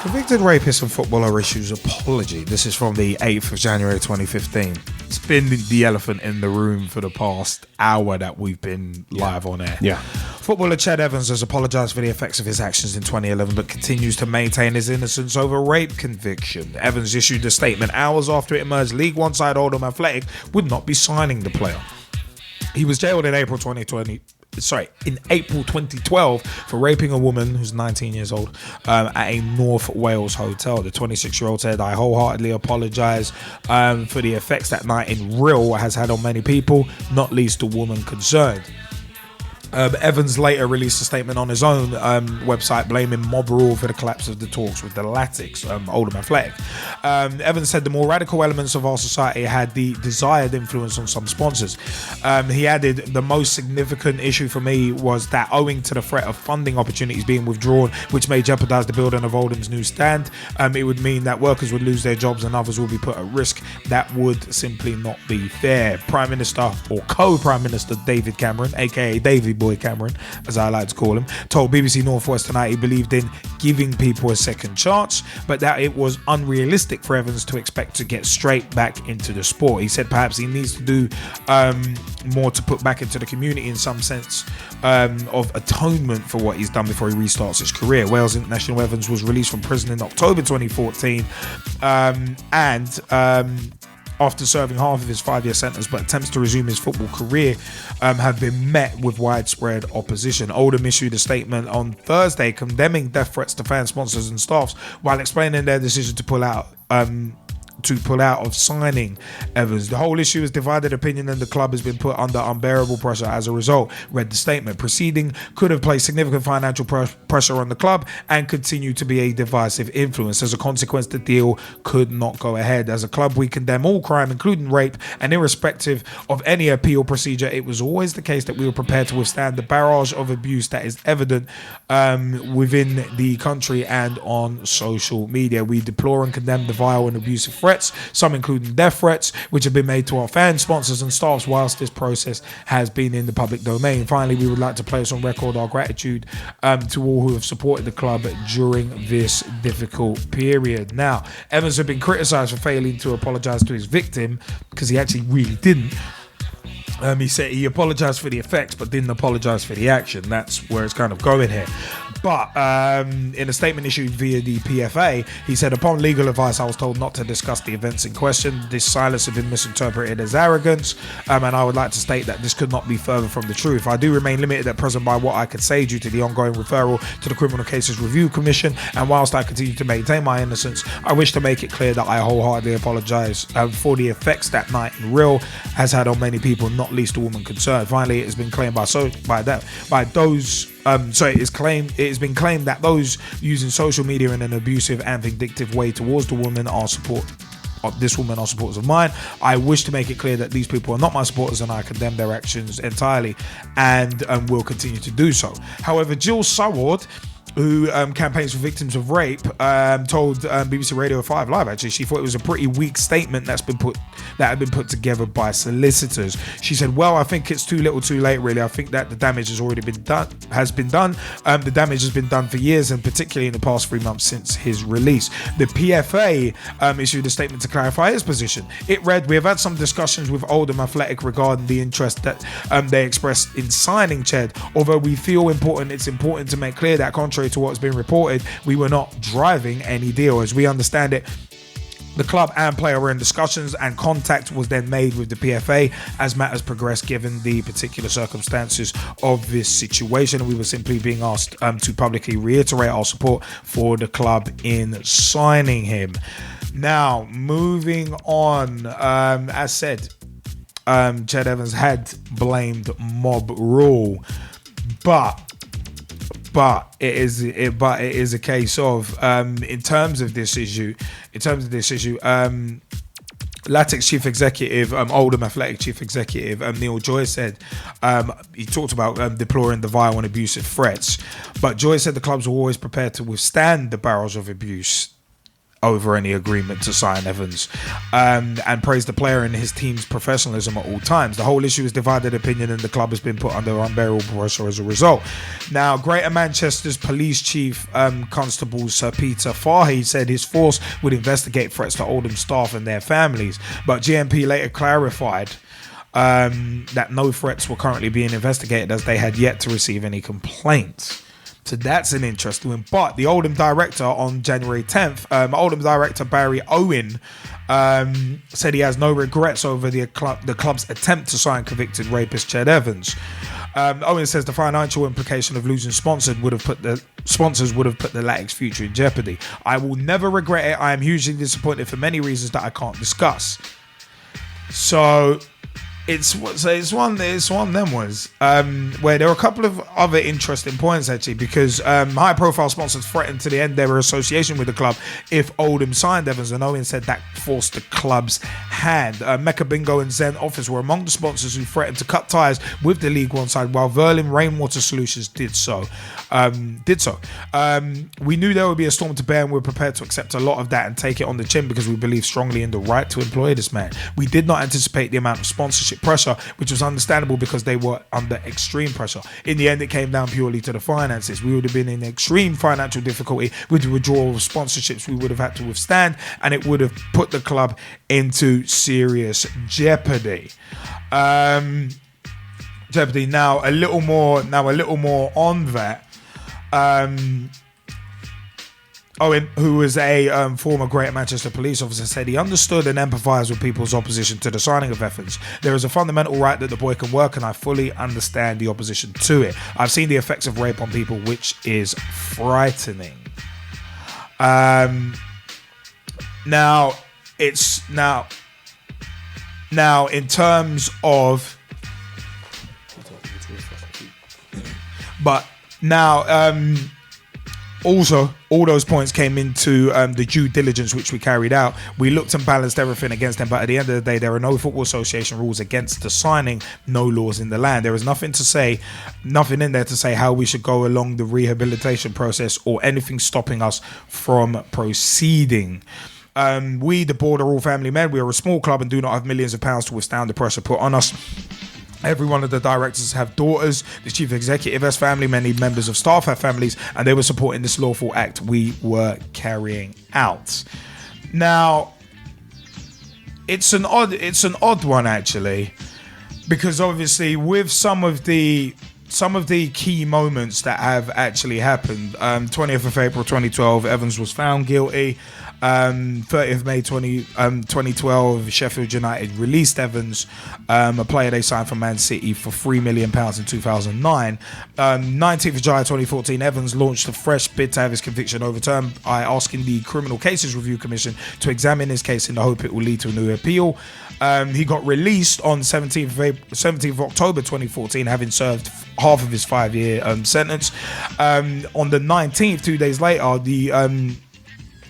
Convicted rapist and footballer issues apology. This is from the 8th of January 2015. It's been the elephant in the room for the past hour that we've been live on air. Yeah. Footballer Ched Evans has apologised for the effects of his actions in 2011 but continues to maintain his innocence over rape conviction. Evans issued a statement hours after it emerged League One side Oldham Athletic would not be signing the player. He was jailed in April 2012 for raping a woman who's 19 years old at a North Wales hotel. The 26-year-old said, "I wholeheartedly apologise for the effects that night in real has had on many people, not least the woman concerned." Evans later released a statement on his own website blaming mob rule for the collapse of the talks with the Latics, Oldham Athletic. Evans said the more radical elements of our society had the desired influence on some sponsors. He added, "The most significant issue for me was that owing to the threat of funding opportunities being withdrawn, which may jeopardise the building of Oldham's new stand, it would mean that workers would lose their jobs and others would be put at risk. That would simply not be fair." Prime Minister or co-Prime Minister David Cameron, aka Davy Boy Cameron, as I like to call him, told BBC Northwest tonight he believed in giving people a second chance, but that it was unrealistic for Evans to expect to get straight back into the sport. He said perhaps he needs to do more to put back into the community in some sense of atonement for what he's done before he restarts his career. Wales international Evans was released from prison in October 2014 after serving half of his 5-year sentence, but attempts to resume his football career have been met with widespread opposition. Oldham issued a statement on Thursday condemning death threats to fans, sponsors and staffs while explaining their decision to pull out of signing Evans. "The whole issue is divided opinion and the club has been put under unbearable pressure as a result," read the statement. "Proceeding could have placed significant financial pressure on the club and continue to be a divisive influence. As a consequence, the deal could not go ahead. As a club, we condemn all crime, including rape, and irrespective of any appeal procedure, it was always the case that we were prepared to withstand the barrage of abuse that is evident within the country and on social media. We deplore and condemn the vile and abusive threats, some including death threats, which have been made to our fans, sponsors and staffs whilst this process has been in the public domain. Finally, we would like to place on record our gratitude to all who have supported the club during this difficult period." Now, Evans had been criticised for failing to apologise to his victim because he actually really didn't. He said he apologised for the effects but didn't apologise for the action. That's where it's kind of going here. But in a statement issued via the PFA, he said, "Upon legal advice, I was told not to discuss the events in question. This silence has been misinterpreted as arrogance, and I would like to state that this could not be further from the truth. I do remain limited at present by what I could say due to the ongoing referral to the Criminal Cases Review Commission, and whilst I continue to maintain my innocence, I wish to make it clear that I wholeheartedly apologise for the effects that night in real has had on many people, not least the woman concerned." Finally, it has been claimed it has been claimed that those using social media in an abusive and vindictive way towards the woman are supporters of mine. I wish to make it clear that these people are not my supporters and I condemn their actions entirely and will continue to do so. However, Jill Soward, who campaigns for victims of rape, told BBC Radio 5 Live, actually, she thought it was a pretty weak statement that had been put together by solicitors. She said, "Well, I think it's too little too late, really. I think that the damage has already been done. The damage has been done for years, and particularly in the past 3 months since his release." The PFA issued a statement to clarify his position. It read, "We have had some discussions with Oldham Athletic regarding the interest that they expressed in signing Ched. Although we feel it's important to make clear that contrary to what's been reported, we were not driving any deal. As we understand it, the club and player were in discussions and contact was then made with the PFA as matters progressed given the particular circumstances of this situation. We were simply being asked to publicly reiterate our support for the club in signing him." Now, moving on, as said, Ched Evans had blamed mob rule, but it is a case of in terms of this issue, Latic's chief executive, Oldham Athletic chief executive, Neil Joy said he talked about deploring the vile and abusive threats, but Joy said the clubs were always prepared to withstand the barrage of abuse over any agreement to sign Evans, and praised the player and his team's professionalism at all times. The whole issue is divided opinion, and the club has been put under unbearable pressure as a result. Now, Greater Manchester's police chief constable Sir Peter Fahey said his force would investigate threats to Oldham staff and their families, but GMP later clarified that no threats were currently being investigated, as they had yet to receive any complaints. So that's an interesting one. But the Oldham director on January 10th, Oldham director Barry Owen said he has no regrets over the club's attempt to sign convicted rapist Ched Evans. Owen says the financial implication of losing sponsors would have put the Atletic's future in jeopardy. I will never regret it. I am hugely disappointed for many reasons that I can't discuss. So it's one of them ones where there are a couple of other interesting points, actually, because high profile sponsors threatened to end their association with the club if Oldham signed Evans, and Owen said that forced the club's hand. Mecca Bingo and Zen Office were among the sponsors who threatened to cut ties with the League One side, while Verlin Rainwater Solutions did so. We knew there would be a storm to bear, and we were prepared to accept a lot of that and take it on the chin because we believe strongly in the right to employ this man. We did not anticipate the amount of sponsorship pressure, which was understandable because they were under extreme pressure. In the end, it came down purely to the finances. We would have been in extreme financial difficulty with the withdrawal of sponsorships we would have had to withstand, and it would have put the club into serious jeopardy. Now a little more on that. Owen, who was a former Greater Manchester police officer, said he understood and empathised with people's opposition to the signing of Evans. There is a fundamental right that the boy can work, and I fully understand the opposition to it. I've seen the effects of rape on people, which is frightening. Now in terms of, but now also, all those points came into the due diligence which we carried out. We looked and balanced everything against them, but at the end of the day, there are no Football Association rules against the signing, no laws in the land. There is nothing in there to say how we should go along the rehabilitation process or anything stopping us from proceeding. We, the board, are all family men. We are a small club and do not have millions of pounds to withstand the pressure put on us. Every one of the directors have daughters. The chief executive has family. Many members of staff have families, and they were supporting this lawful act we were carrying out. Now, it's an odd one, actually, because obviously with some of the key moments that have actually happened. 20th of April 2012, Evans was found guilty. 30th May 2012, Sheffield United released Evans, a player they signed from Man City for £3 million in 2009. 19th of July 2014, Evans launched a fresh bid to have his conviction overturned by asking the Criminal Cases Review Commission to examine his case in the hope it will lead to a new appeal. He got released on 17th of October 2014, having served half of his 5-year sentence. On the 19th, 2 days later,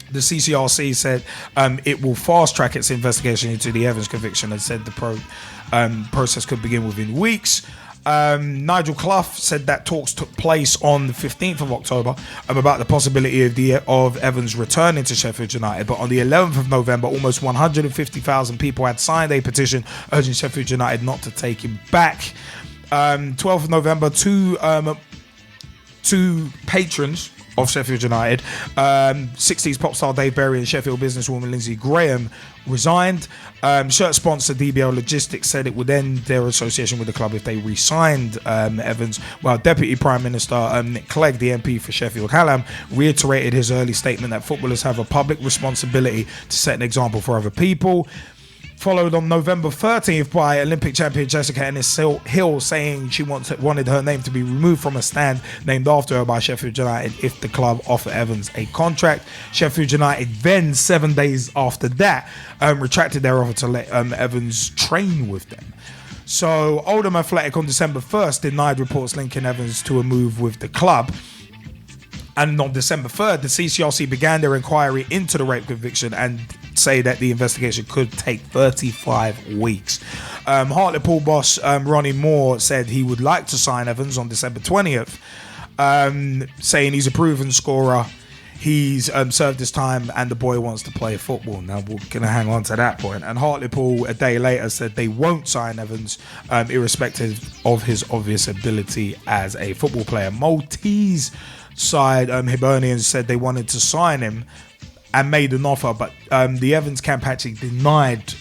the CCRC said it will fast-track its investigation into the Evans conviction and said the process could begin within weeks. Nigel Clough said that talks took place on the 15th of October about the possibility of Evans returning to Sheffield United, but on the 11th of November, almost 150,000 people had signed a petition urging Sheffield United not to take him back. 12th of November, two patrons of Sheffield United, 60s pop star Dave Berry and Sheffield businesswoman Lindsay Graham, resigned. Shirt sponsor DBL Logistics said it would end their association with the club if they re-signed Evans, while Deputy Prime Minister Nick Clegg, the MP for Sheffield Hallam, reiterated his early statement that footballers have a public responsibility to set an example for other people. Followed on November 13th by Olympic champion Jessica Ennis-Hill saying she wanted her name to be removed from a stand named after her by Sheffield United if the club offered Evans a contract. Sheffield United then, 7 days after that, retracted their offer to let Evans train with them. So Oldham Athletic on December 1st denied reports linking Evans to a move with the club. And on December 3rd, the CCRC began their inquiry into the rape conviction and say that the investigation could take 35 weeks. Hartlepool boss Ronnie Moore said he would like to sign Evans on December 20th, saying he's a proven scorer. he's served his time and the boy wants to play football. Now we're going to hang on to that point. And Hartlepool a day later said they won't sign Evans, irrespective of his obvious ability as a football player. Maltese side, Hibernians, said they wanted to sign him and made an offer, but the Evans camp actually denied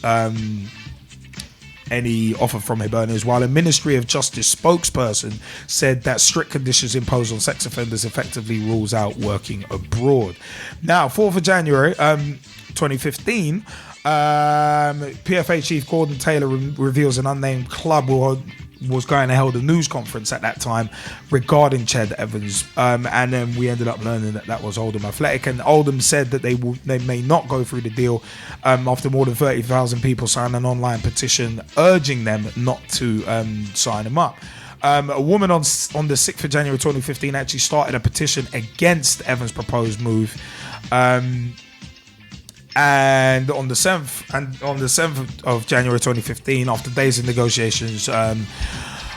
any offer from Hibernians, while a Ministry of Justice spokesperson said that strict conditions imposed on sex offenders effectively rules out working abroad. Now, 4th of January 2015, PFA chief Gordon Taylor reveals an unnamed club was going to hold a news conference at that time regarding Ched Evans, and then we ended up learning that was Oldham Athletic, and Oldham said that they may not go through the deal after more than 30,000 people signed an online petition urging them not to sign him up. A woman on the 6th of January 2015 actually started a petition against Evans' proposed move. And on the 7th of January 2015, after days of negotiations,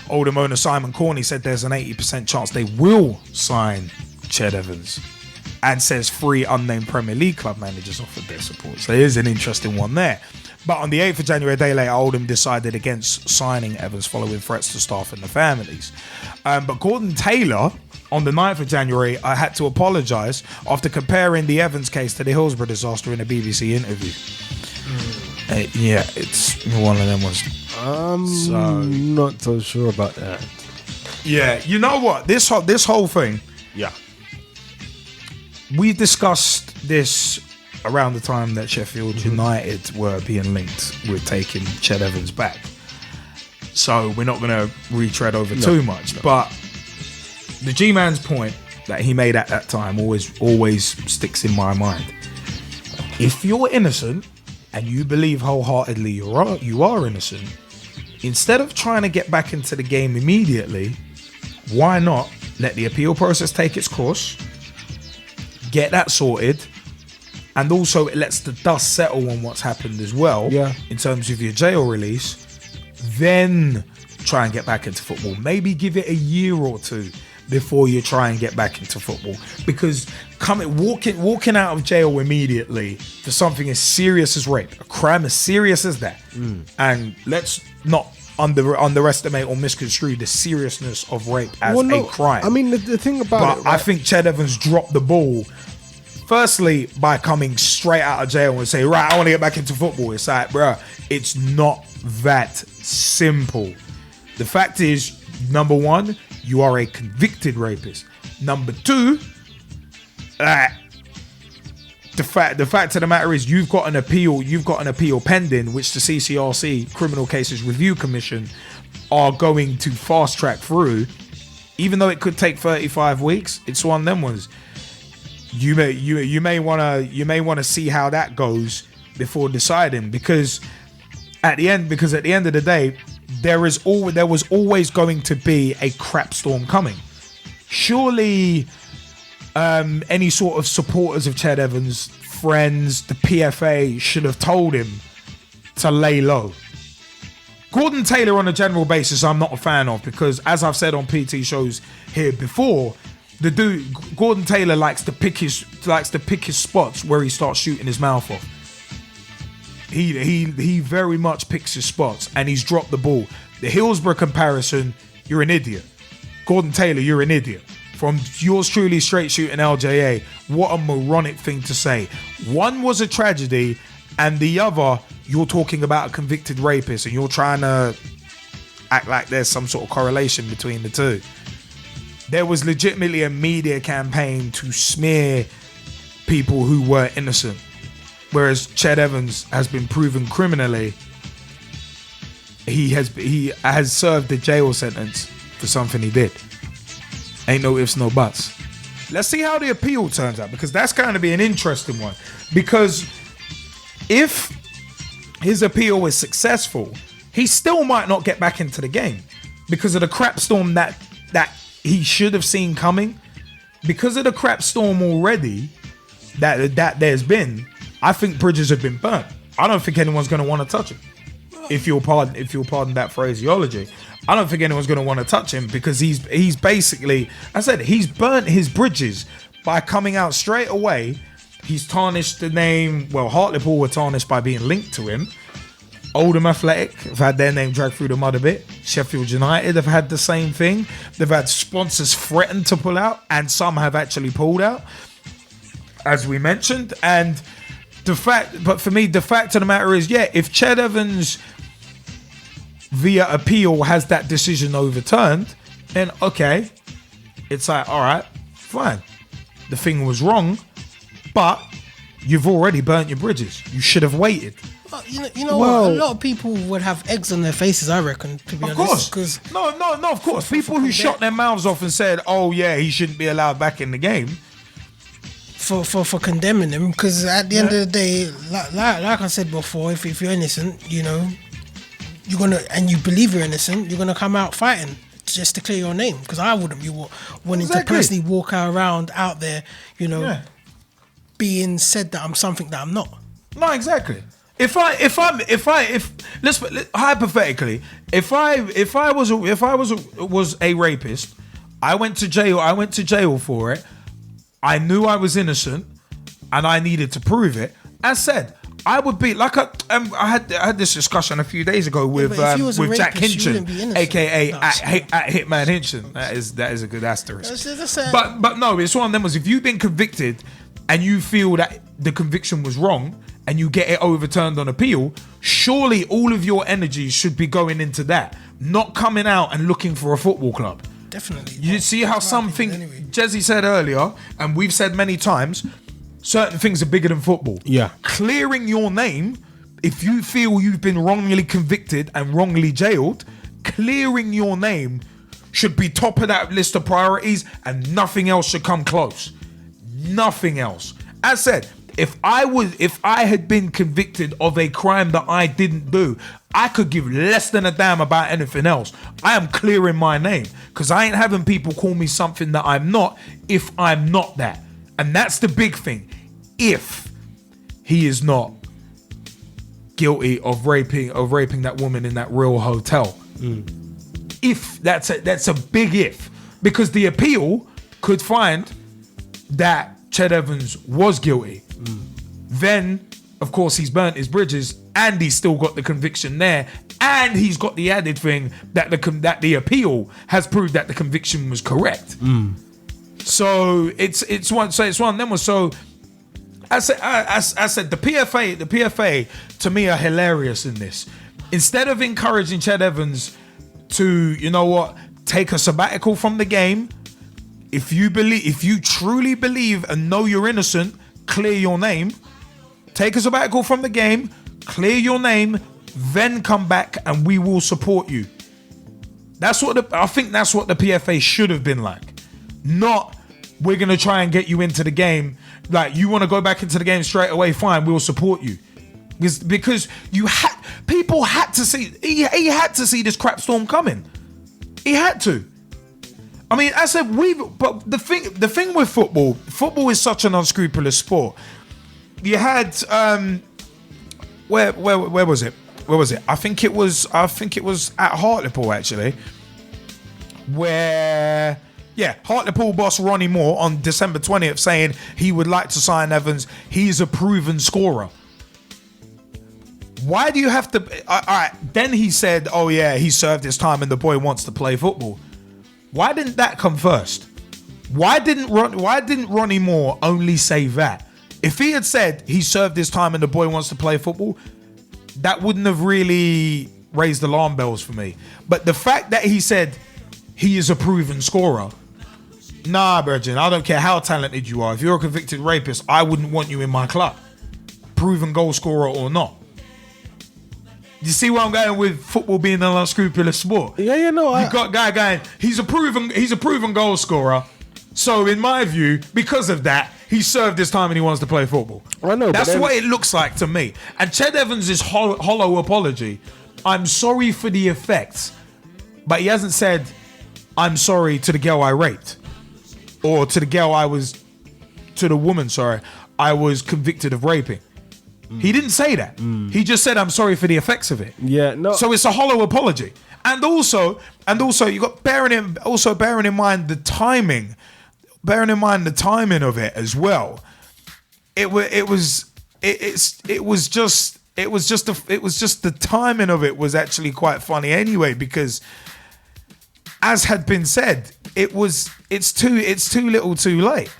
Oldham owner Simon Corney said there's an 80% chance they will sign Ched Evans, and says 3 unnamed Premier League club managers offered their support. So here's an interesting one there. But on the 8th of January, a day later, Oldham decided against signing Evans following threats to staff and the families. But Gordon Taylor, on the 9th of January, I had to apologise after comparing the Evans case to the Hillsborough disaster in a BBC interview. Yeah, it's one of them ones. I'm not so sure about that. Yeah, you know what? This whole thing. Yeah. We discussed this around the time that Sheffield United were being linked with taking Ched Evans back. So we're not going to retread over too much. But the G-Man's point that he made at that time always sticks in my mind. If you're innocent and you believe wholeheartedly you are innocent, instead of trying to get back into the game immediately, why not let the appeal process take its course, get that sorted, and also it lets the dust settle on what's happened as well, in terms of your jail release, then try and get back into football. Maybe give it a year or two before you try and get back into football, because walking out of jail immediately for something as serious as rape, a crime as serious as that, and let's not underestimate or misconstrue the seriousness of rape as a crime. I mean, the thing about it, right? I think Ched Evans dropped the ball. Firstly, by coming straight out of jail and say, right, I want to get back into football. It's like, bruh, it's not that simple. The fact is, number one, you are a convicted rapist. Number two, the fact of the matter is you've got an appeal pending, which the CCRC, Criminal Cases Review Commission, are going to fast track through. Even though it could take 35 weeks, it's one of them ones. You may want to see how that goes before deciding, because at the end of the day, there was always going to be a crap storm coming. Surely any sort of supporters of Ched Evans, friends, the PFA should have told him to lay low. Gordon Taylor, on a general basis, I'm not a fan of, because as I've said on PT shows here before, the dude Gordon Taylor likes to pick his spots where he starts shooting his mouth off. He very much picks his spots, and he's dropped the ball. The Hillsborough comparison, you're an idiot. Gordon Taylor, you're an idiot. From yours truly, Straight Shootin LJA, what a moronic thing to say. One was a tragedy, and the other, you're talking about a convicted rapist, and you're trying to act like there's some sort of correlation between the two. There was legitimately a media campaign to smear people who were innocent, whereas Ched Evans has been proven criminally. He has served a jail sentence for something he did. Ain't no ifs, no buts. Let's see how the appeal turns out, because that's going to be an interesting one. Because if his appeal is successful, he still might not get back into the game because of the crap storm that he should have seen coming. Because of the crap storm already that there's been, I think bridges have been burnt. I don't think anyone's going to want to touch him. If you'll pardon that phraseology, I don't think anyone's going to want to touch him, because he's basically, I said, he's burnt his bridges by coming out straight away, he's tarnished the name. Well, Hartlepool were tarnished by being linked to him. Oldham Athletic have had their name dragged through the mud a bit. Sheffield United have had the same thing. They've had sponsors threaten to pull out, and some have actually pulled out, as we mentioned. And for me, the fact of the matter is, if Ched Evans via appeal has that decision overturned, then okay, it's like, all right, fine. The thing was wrong, but you've already burnt your bridges. You should have waited. You know what? A lot of people would have eggs on their faces, I reckon, to be honest. Of course. No, of course. People who shot their mouths off and said, oh, yeah, he shouldn't be allowed back in the game. For condemning him, because at the end of the day, like I said before, if you're innocent, you know, you're going to, and you believe you're innocent, you're going to come out fighting just to clear your name. Because I wouldn't be wanting to personally walk around out there, you know, being said that I'm something that I'm not. No, exactly. If hypothetically, if I was a rapist, I went to jail for it. I knew I was innocent, and I needed to prove it. As said, I would be like I had this discussion a few days ago with Jack Hinchin, aka at Hitman Hinchin. That is a good asterisk. But no, it's one of them. Was if you've been convicted and you feel that the conviction was wrong, and you get it overturned on appeal, surely all of your energy should be going into that, not coming out and looking for a football club. Definitely. You see how something Gezzie said earlier, and we've said many times, certain things are bigger than football. Yeah. Clearing your name, if you feel you've been wrongly convicted and wrongly jailed, clearing your name should be top of that list of priorities, and nothing else should come close. Nothing else. As said, if I had been convicted of a crime that I didn't do, I could give less than a damn about anything else. I am clearing my name, because I ain't having people call me something that I'm not if I'm not that. And that's the big thing. If he is not guilty of raping that woman in that real hotel. If that's a big if, because the appeal could find that Ched Evans was guilty. Then, of course, he's burnt his bridges, and he's still got the conviction there, and he's got the added thing that the appeal has proved that the conviction was correct. So it's one of them. So I said the PFA to me are hilarious in this. Instead of encouraging Ched Evans to, you know what, take a sabbatical from the game, if you truly believe and know you're innocent, clear your name. Take a sabbatical from the game, clear your name, then come back and we will support you. I think that's what the PFA should have been like. Not, we're going to try and get you into the game. Like, you want to go back into the game straight away, fine, we'll support you. Because people had to see, he had to see this crap storm coming. He had to. I mean, I said but the thing with football is such an unscrupulous sport. You had where was it? Where was it? I think it was at Hartlepool actually. Where Hartlepool boss Ronnie Moore on December 20th saying he would like to sign Evans. He's a proven scorer. Why do you have to? All right. Then he said, "Oh yeah, he served his time and the boy wants to play football." Why didn't that come first? Why didn't Ronnie Moore only say that? If he had said he served his time and the boy wants to play football, that wouldn't have really raised alarm bells for me. But the fact that he said he is a proven scorer, nah, Virgin, I don't care how talented you are. If you're a convicted rapist, I wouldn't want you in my club, proven goal scorer or not. You see where I'm going with football being an unscrupulous sport? No. You got a guy going, he's a proven goal scorer. So in my view, because of that, he served his time and he wants to play football. I know. That's what it looks like to me. And Ched Evans' hollow apology, I'm sorry for the effects, but he hasn't said, I'm sorry to the girl I raped, or to the woman I was convicted of raping. He didn't say that. He just said, I'm sorry for the effects of it. Yeah, no. So it's a hollow apology. And also you got bearing in mind the timing. bearing in mind the timing of it as well, it was just the timing of it was actually quite funny anyway, because as had been said, it's too little too late.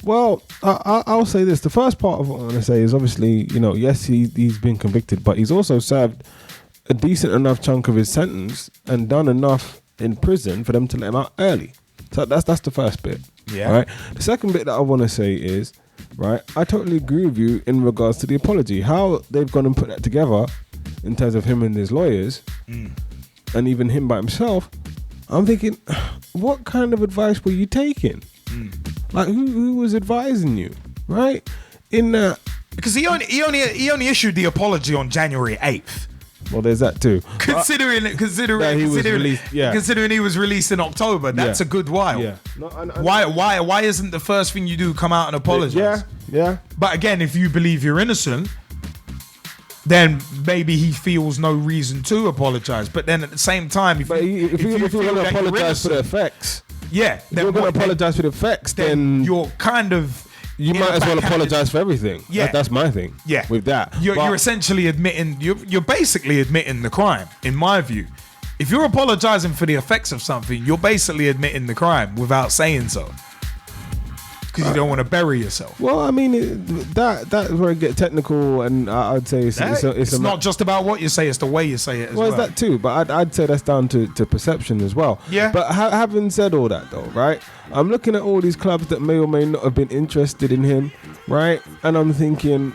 Well, I'll say this. The first part of what I'm going to say is obviously, yes, he's been convicted, but he's also served a decent enough chunk of his sentence and done enough in prison for them to let him out early. So that's the first bit. Yeah. Right. The second bit that I want to say is, right, I totally agree with you in regards to the apology. How they've gone and put that together in terms of him and his lawyers and even him by himself, I'm thinking, what kind of advice were you taking? Like, who was advising you, right? Because he only issued the apology on January 8th. Well, there's that too. Considering he was released in October, that's a good while. Yeah. Why isn't the first thing you do come out and apologize? Yeah. But again, if you believe you're innocent, then maybe he feels no reason to apologize. But then at the same time, if you're going to apologize for the effects, if you're going to apologize for the effects, then you're kind of. You might as well apologize for everything. Yeah, that's my thing. Yeah, with that, you're essentially admitting. You're basically admitting the crime, in my view. If you're apologizing for the effects of something, you're basically admitting the crime without saying so, because you don't want to bury yourself. Well, I mean, that's where it gets technical, and I'd say it's not just about what you say; it's the way you say it as well. Well, it's that too, but I'd say that's down to perception as well. Yeah. But having said all that, though, right? I'm looking at all these clubs that may or may not have been interested in him, right? And I'm thinking,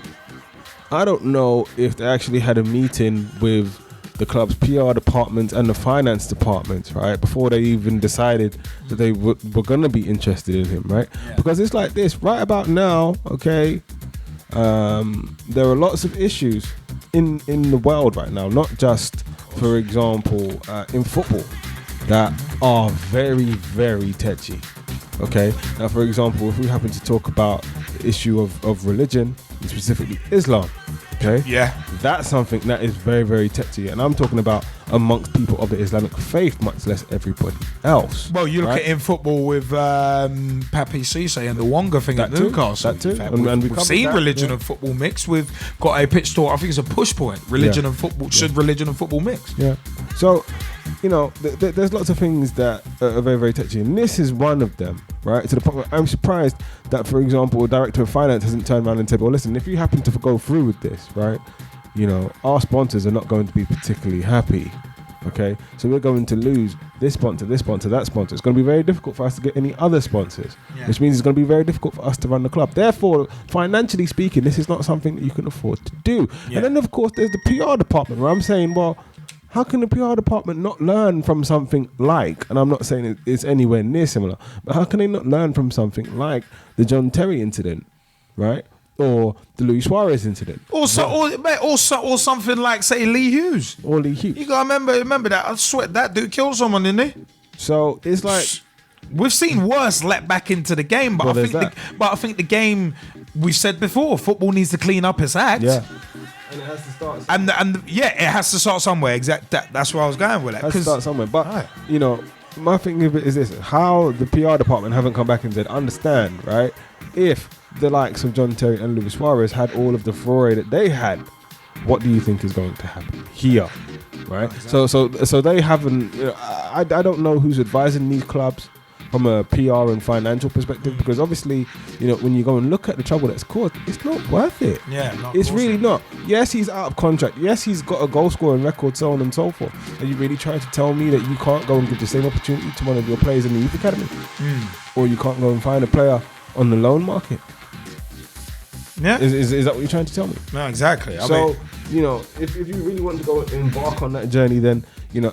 I don't know if they actually had a meeting with the club's PR department and the finance department, right, before they even decided that they were going to be interested in him, right? Yeah. Because it's like this, right about now, okay, there are lots of issues in the world right now, not just, for example, in football, that are very, very touchy. Okay, now for example, if we happen to talk about the issue of religion, and specifically Islam, okay, yeah, that's something that is very, very touchy, and I'm talking about amongst people of the Islamic faith, much less everybody else. Well, you look at in football with Papi Cisse and the Wonga thing at Newcastle. That too. We've seen religion and football mix. We've got a pitch talk. I think it's a push point. Religion and football. Should religion and football mix? Yeah. So, there's lots of things that are very, very touchy, and this is one of them, right? To the point where I'm surprised that, for example, a director of finance hasn't turned around and said, well, listen, if you happen to go through with this, right, our sponsors are not going to be particularly happy, okay? So we're going to lose this sponsor, that sponsor. It's going to be very difficult for us to get any other sponsors, which means it's going to be very difficult for us to run the club. Therefore, financially speaking, this is not something that you can afford to do. Yeah. And then, of course, there's the PR department where I'm saying, well, how can the PR department not learn from something like, and I'm not saying it's anywhere near similar, but how can they not learn from something like the John Terry incident, right? Or the Luis Suarez incident. Or something like, say, Lee Hughes. Or Lee Hughes. You got to remember that. I swear, that dude killed someone, didn't he? So it's like... We've seen worse let back into the game, but I think the game, we've said before, football needs to clean up its act. Yeah. And it has to start somewhere. And it has to start somewhere. That's where I was going with it. It has to start somewhere. But, my thing of it is this. How the PR department haven't come back and said, understand, right? If the likes of John Terry and Luis Suarez had all of the furore that they had, what do you think is going to happen here, right? Exactly. So they haven't... I don't know who's advising these clubs from a PR and financial perspective, because obviously, when you go and look at the trouble that's caused, it's not worth it. Yeah, it's really not. Yes, he's out of contract. Yes, he's got a goal scoring record, so on and so forth. Are you really trying to tell me that you can't go and give the same opportunity to one of your players in the youth academy? Or you can't go and find a player on the loan market? Yeah. Is that what you're trying to tell me? No, exactly. If you really want to go embark on that journey, then,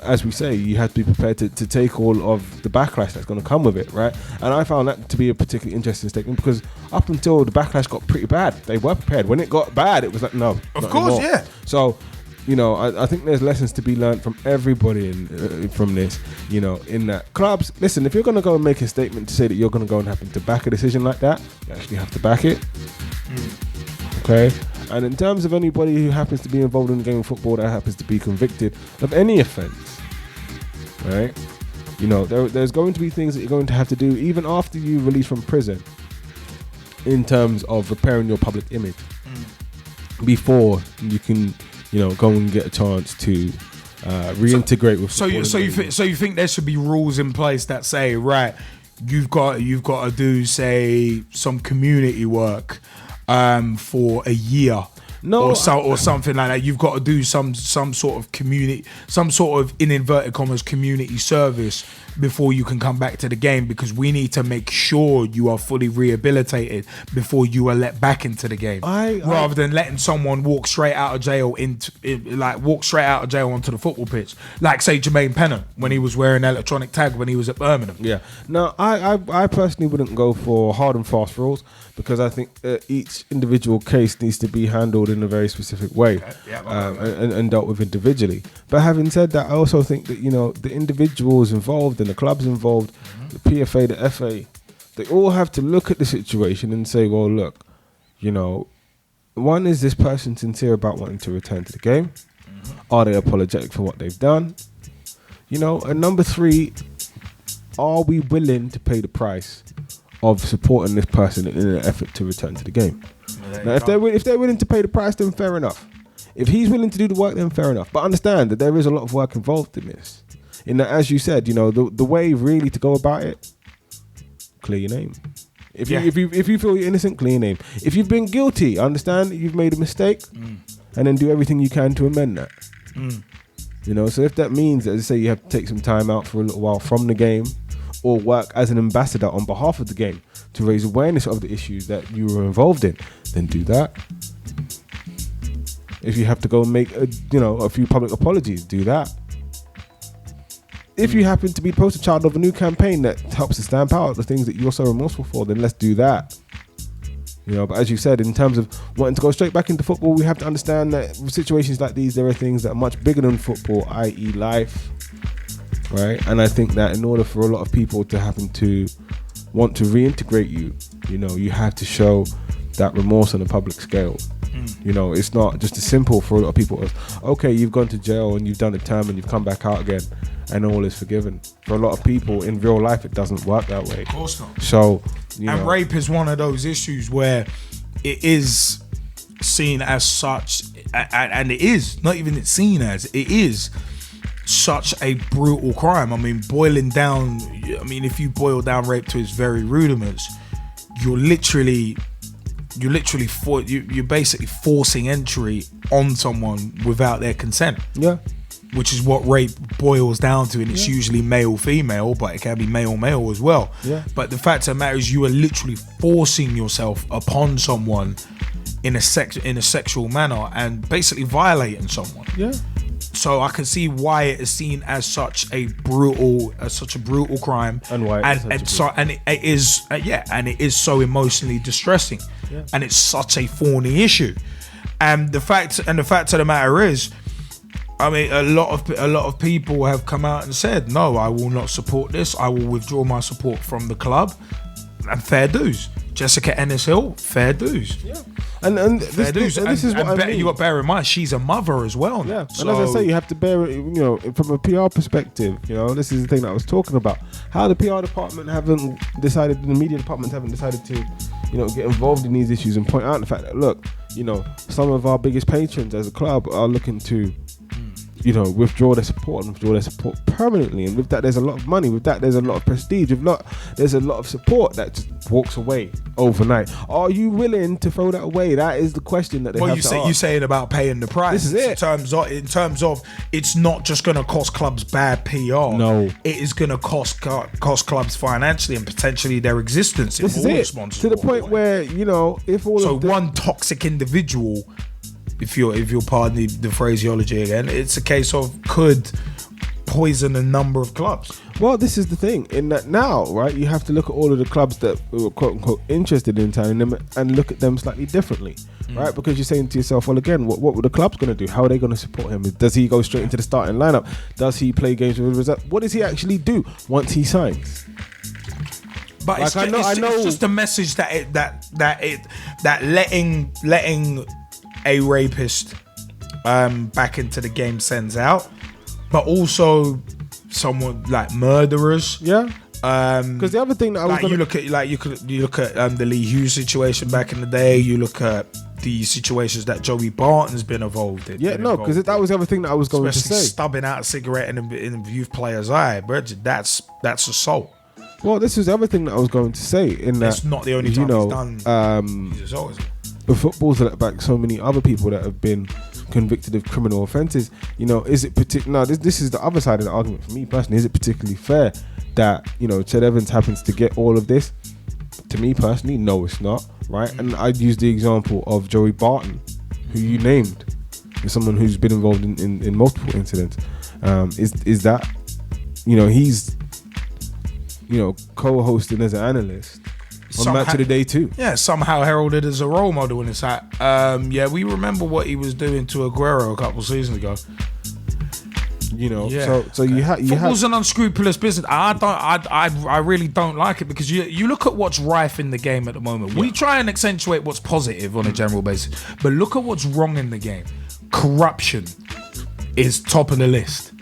as we say, you have to be prepared to take all of the backlash that's going to come with it, right? And I found that to be a particularly interesting statement, because up until the backlash got pretty bad, they were prepared. When it got bad, it was like, no. Of course, anymore. Yeah. So, I think there's lessons to be learned from everybody from this, in that. Clubs, listen, if you're going to go and make a statement to say that you're going to go and happen to back a decision like that, you actually have to back it. Okay? And in terms of anybody who happens to be involved in the game of football that happens to be convicted of any offence, right? You know, there's going to be things that you're going to have to do even after you release from prison in terms of repairing your public image before you can, you know, go and get a chance to reintegrate with. So you think there should be rules in place that say, right, you've got to do, say, some community work for a year. Or something like that. You've got to do some sort of community, some sort of, in inverted commas, community service before you can come back to the game, because we need to make sure you are fully rehabilitated before you are let back into the game, rather than letting someone walk straight out of jail onto the football pitch, like say Jermaine Pennant when he was wearing electronic tag when he was at Birmingham. Yeah. No, I personally wouldn't go for hard and fast rules, because I think each individual case needs to be handled in a very specific way, and dealt with individually. But having said that, I also think that, you know, the individuals involved and the clubs involved, the PFA, the FA, they all have to look at the situation and say, well, look, you know, one, is this person sincere about wanting to return to the game? Are they apologetic for what they've done? You know, and number 3, are we willing to pay the price of supporting this person in an effort to return to the game? Now, if they're willing to pay the price, then fair enough. If he's willing to do the work, then fair enough. But understand that there is a lot of work involved in this. In that, as you said, you know, the way really to go about it, clear your name. If you feel you're innocent, clear your name. If you've been guilty, understand that you've made a mistake, and then do everything you can to amend that. You know, so if that means, as I say, you have to take some time out for a little while from the game, or work as an ambassador on behalf of the game to raise awareness of the issues that you were involved in, then do that. If you have to go and make a few public apologies, do that. If you happen to be the poster child of a new campaign that helps to stamp out the things that you're so remorseful for, then let's do that. You know, but as you said, in terms of wanting to go straight back into football, we have to understand that with situations like these, there are things that are much bigger than football, i.e. life, right? And I think that in order for a lot of people to happen to want to reintegrate you, you know, you have to show that remorse on a public scale. You know, it's not just as simple for a lot of people as, okay, you've gone to jail and you've done a term and you've come back out again and all is forgiven. For a lot of people in real life, it doesn't work that way. Of course not. So, you know, rape is one of those issues where it is seen as such, and it is not even it's seen as, it is such a brutal crime. I mean, if you boil down rape to its very rudiments, you're basically forcing entry on someone without their consent. Yeah. Which is what rape boils down to, and it's usually male-female, but it can be male-male as well. Yeah. But the fact of the matter is, you are literally forcing yourself upon someone in a sexual manner and basically violating someone. Yeah. So I can see why it is seen as such a brutal crime, and why it is so emotionally distressing, and it's such a thorny issue. And the fact of the matter is, I mean, a lot of people have come out and said, no, I will not support this. I will withdraw my support from the club, and fair dues. Jessica Ennis-Hill, fair dues. Yeah. And this is what I mean. You got to bear in mind, she's a mother as well. Yeah. So, and as I say, you have to bear, you know, from a PR perspective, you know, this is the thing that I was talking about. How the PR department the media departments haven't decided to, you know, get involved in these issues and point out the fact that, look, you know, some of our biggest patrons as a club are looking to, you know, withdraw their support permanently. And with that, there's a lot of money. With that, there's a lot of prestige. There's a lot of support that just walks away overnight. Are you willing to throw that away? That is the question that they have to ask. You're saying about paying the price. This is it. In terms of, it's not just going to cost clubs bad PR. No. It is going to cost clubs financially and potentially their existence. This is it. To the point where, you know, if all of one toxic individual, if you're pardon the phraseology again, it's a case of could poison a number of clubs. Well, this is the thing, in that now, right, you have to look at all of the clubs that were quote unquote interested in signing them and look at them slightly differently, right? Because you're saying to yourself, well, again, what were the clubs going to do? How are they going to support him? Does he go straight into the starting lineup? Does he play games with reserve? What does he actually do once he signs? But like, it's just a message that letting a rapist back into the game sends out, but also someone like murderers. Yeah. Because the other thing that I was like you look at the Lee Hughes situation back in the day. You look at the situations that Joey Barton's been involved in. Yeah, no, because that was the other thing that I was going to especially say. stubbing out a cigarette in a youth player's eye, bro. That's assault. Well, this is the other thing that I was going to say. In that, it's not the only time he's done. He's assault, is it? The football's let back so many other people that have been convicted of criminal offences. You know, is it particular? No, this is the other side of the argument for me personally. Is it particularly fair that, you know, Ched Evans happens to get all of this? To me personally, no, it's not, right? And I'd use the example of Joey Barton, who you named, as someone who's been involved in multiple incidents. Is that, you know, he's, you know, co-hosting as an analyst on Match of the Day too. Yeah, somehow heralded as a role model in this hat. Yeah, we remember what he was doing to Aguero a couple of seasons ago. You know, yeah. so you have football's an unscrupulous business. I really don't like it because you look at what's rife in the game at the moment. Yeah. We try and accentuate what's positive on a general basis, but look at what's wrong in the game. Corruption is top of the list,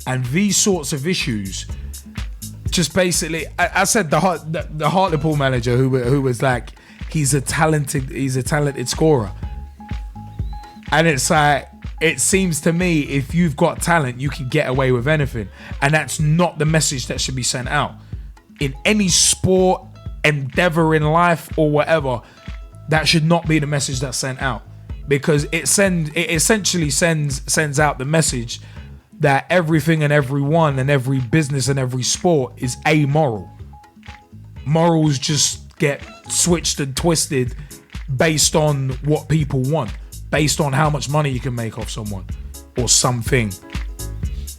and these sorts of issues. Just basically, I said the Hartlepool manager who was like, he's a talented scorer, and it's like, it seems to me if you've got talent, you can get away with anything, and that's not the message that should be sent out in any sport, endeavor in life or whatever. That should not be the message that's sent out, because it essentially sends out the message that everything and everyone and every business and every sport is amoral. Morals just get switched and twisted based on what people want, based on how much money you can make off someone or something.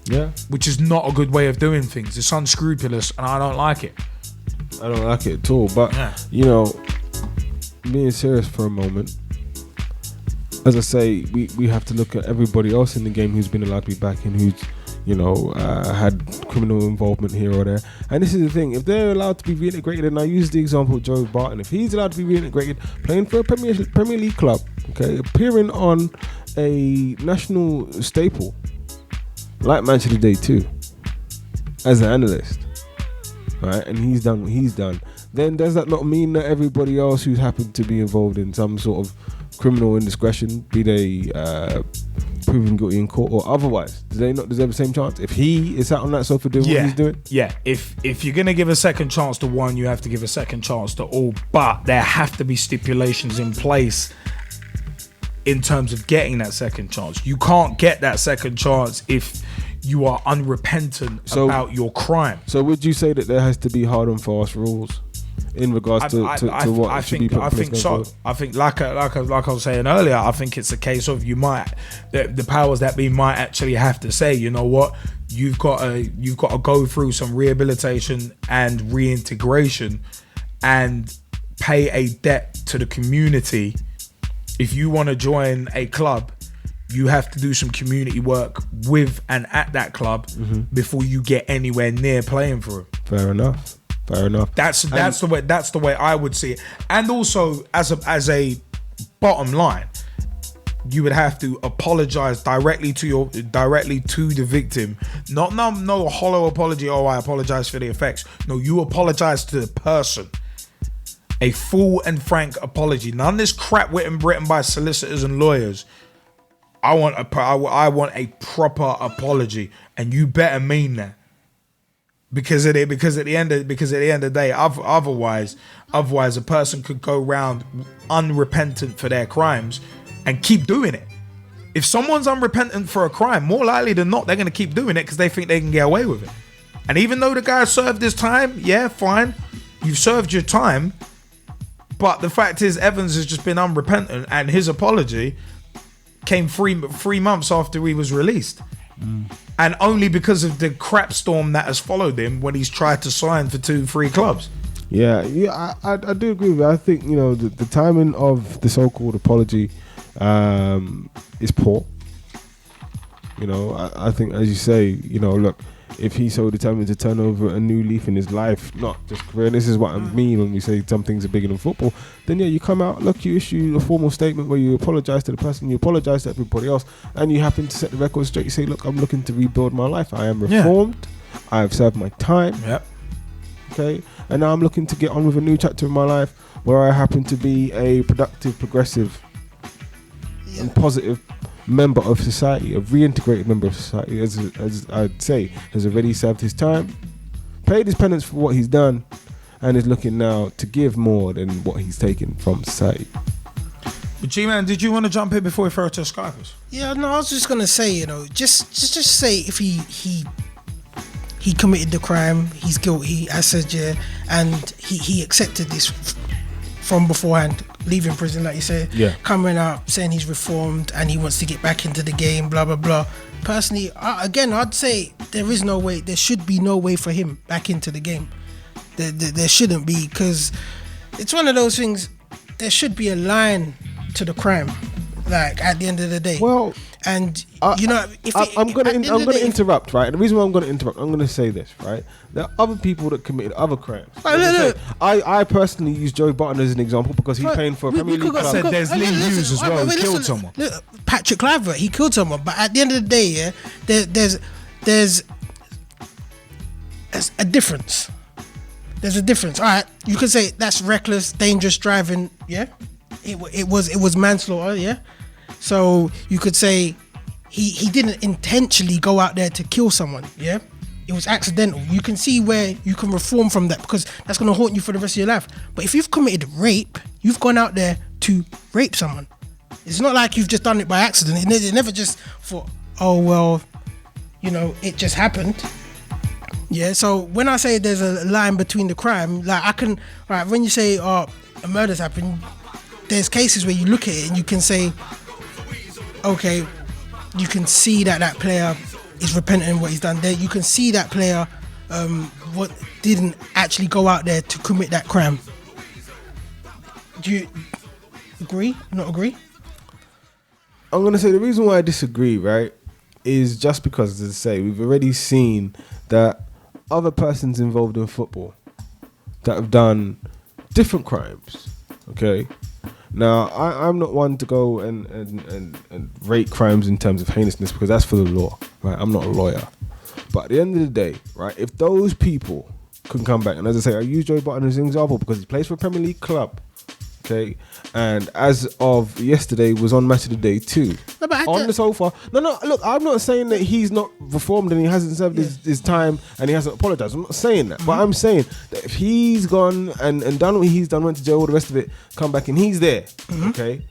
Yeah. Which is not a good way of doing things. It's unscrupulous and I don't like it. I don't like it at all. But, you know, being serious for a moment, as I say, we have to look at everybody else in the game who's been allowed to be back and who's, you know, had criminal involvement here or there. And this is the thing, if they're allowed to be reintegrated, and I use the example of Joe Barton, if he's allowed to be reintegrated, playing for a Premier League club, okay, appearing on a national staple, like Match of the Day too, as an analyst, right, and he's done what he's done, then does that not mean that everybody else who's happened to be involved in some sort of criminal indiscretion, be they proven guilty in court or otherwise, do they not deserve the same chance if he is sat on that sofa doing what he's doing? Yeah, if you're gonna give a second chance to one, you have to give a second chance to all, but there have to be stipulations in place in terms of getting that second chance. You can't get that second chance if you are unrepentant about your crime. So would you say that there has to be hard and fast rules in regards to what should be put in place? I think so. I think like I was saying earlier, I think it's a case of the powers that be might actually have to say, you know what, you've got to go through some rehabilitation and reintegration and pay a debt to the community. If you want to join a club, you have to do some community work with and at that club before you get anywhere near playing for it. Fair enough. That's the way I would see it. And also, as a bottom line, you would have to apologize directly to the victim. No hollow apology. Oh, I apologize for the effects. No, you apologize to the person. A full and frank apology. None of this crap written by solicitors and lawyers. I want a proper apology, and you better mean that. Because at the end of the day, otherwise a person could go around unrepentant for their crimes and keep doing it. If someone's unrepentant for a crime, more likely than not, they're going to keep doing it because they think they can get away with it. And even though the guy served his time, yeah, fine, you've served your time. But the fact is, Evans has just been unrepentant, and his apology came 3 months after he was released. And only because of the crap storm that has followed him when he's tried to sign for 2-3 clubs. Yeah, I do agree with you. I think, you know, the timing of the so-called apology is poor. You know, I think, as you say, you know, look, if he's so determined to turn over a new leaf in his life, not just career, and this is what I mean when we say some things are bigger than football, then yeah, you come out, look, you issue a formal statement where you apologise to the person, you apologise to everybody else, and you happen to set the record straight. You say, look, I'm looking to rebuild my life. I am reformed. I've served my time. Yep. Okay, and now I'm looking to get on with a new chapter in my life where I happen to be a productive, progressive, and positive member of society, a reintegrated member of society, as I'd say, has already served his time, paid his penance for what he's done, and is looking now to give more than what he's taken from society. But G-Man, did you want to jump in before we throw it to Skypers? Yeah, no, I was just gonna say, you know, just say if he committed the crime, he's guilty, I said, yeah, and he accepted this from beforehand, leaving prison, like you said, coming out saying he's reformed and he wants to get back into the game, blah blah blah. Personally, I'd say there should be no way for him back into the game. There shouldn't be, because it's one of those things. There should be a line to the crime, like at the end of the day. Well, and you know, I'm going to interrupt, right? And the reason why I'm going to interrupt, I'm going to say this, right? There are other people that committed other crimes. Look. I personally use Joey Barton as an example because he's paying for a Premier League club. Said there's Lee Hughes as well who killed someone. Look, Patrick Kluivert, he killed someone, but at the end of the day, yeah, there's a difference. There's a difference. All right, you could say that's reckless, dangerous driving. Yeah, it was manslaughter. Yeah, so you could say he didn't intentionally go out there to kill someone. Yeah, it was accidental. You can see where you can reform from that, because that's going to haunt you for the rest of your life. But if you've committed rape, you've gone out there to rape someone. It's not like you've just done it by accident. It never just thought, oh well, you know, it just happened. Yeah, so when I say there's a line between the crime, like I can, right, when you say, oh, a murder's happened, there's cases where you look at it and you can say, okay, you can see that player is repentant in what he's done. There, you can see that player what didn't actually go out there to commit that crime. Do you agree? Not agree? I'm going to say the reason why I disagree, right, is just because, as I say, we've already seen that other persons involved in football that have done different crimes, okay? Now, I'm not one to go and rate crimes in terms of heinousness, because that's for the law, right? I'm not a lawyer. But at the end of the day, right, if those people can come back, and as I say, I use Joey Barton as an example because he plays for a Premier League club, okay, and as of yesterday was on Match of the Day too. No, on the sofa. No, look, I'm not saying that he's not reformed and he hasn't served his time and he hasn't apologised. I'm not saying that. Mm-hmm. But I'm saying that if he's gone and done what he's done, went to jail, all the rest of it, come back and he's there, okay,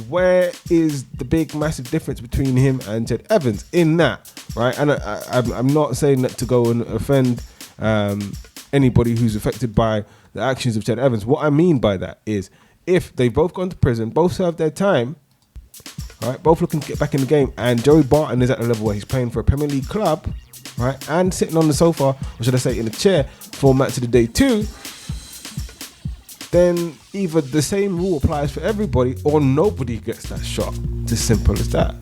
where is the big, massive difference between him and Ched Evans in that, right? And I'm not saying that to go and offend anybody who's affected by the actions of Ched Evans. What I mean by that is, if they've both gone to prison, both served their time, right, both looking to get back in the game, and Joey Barton is at the level where he's playing for a Premier League club, right, and sitting on the sofa, or should I say in a chair, for Match of the Day 2, then either the same rule applies for everybody or nobody gets that shot. It's as simple as that.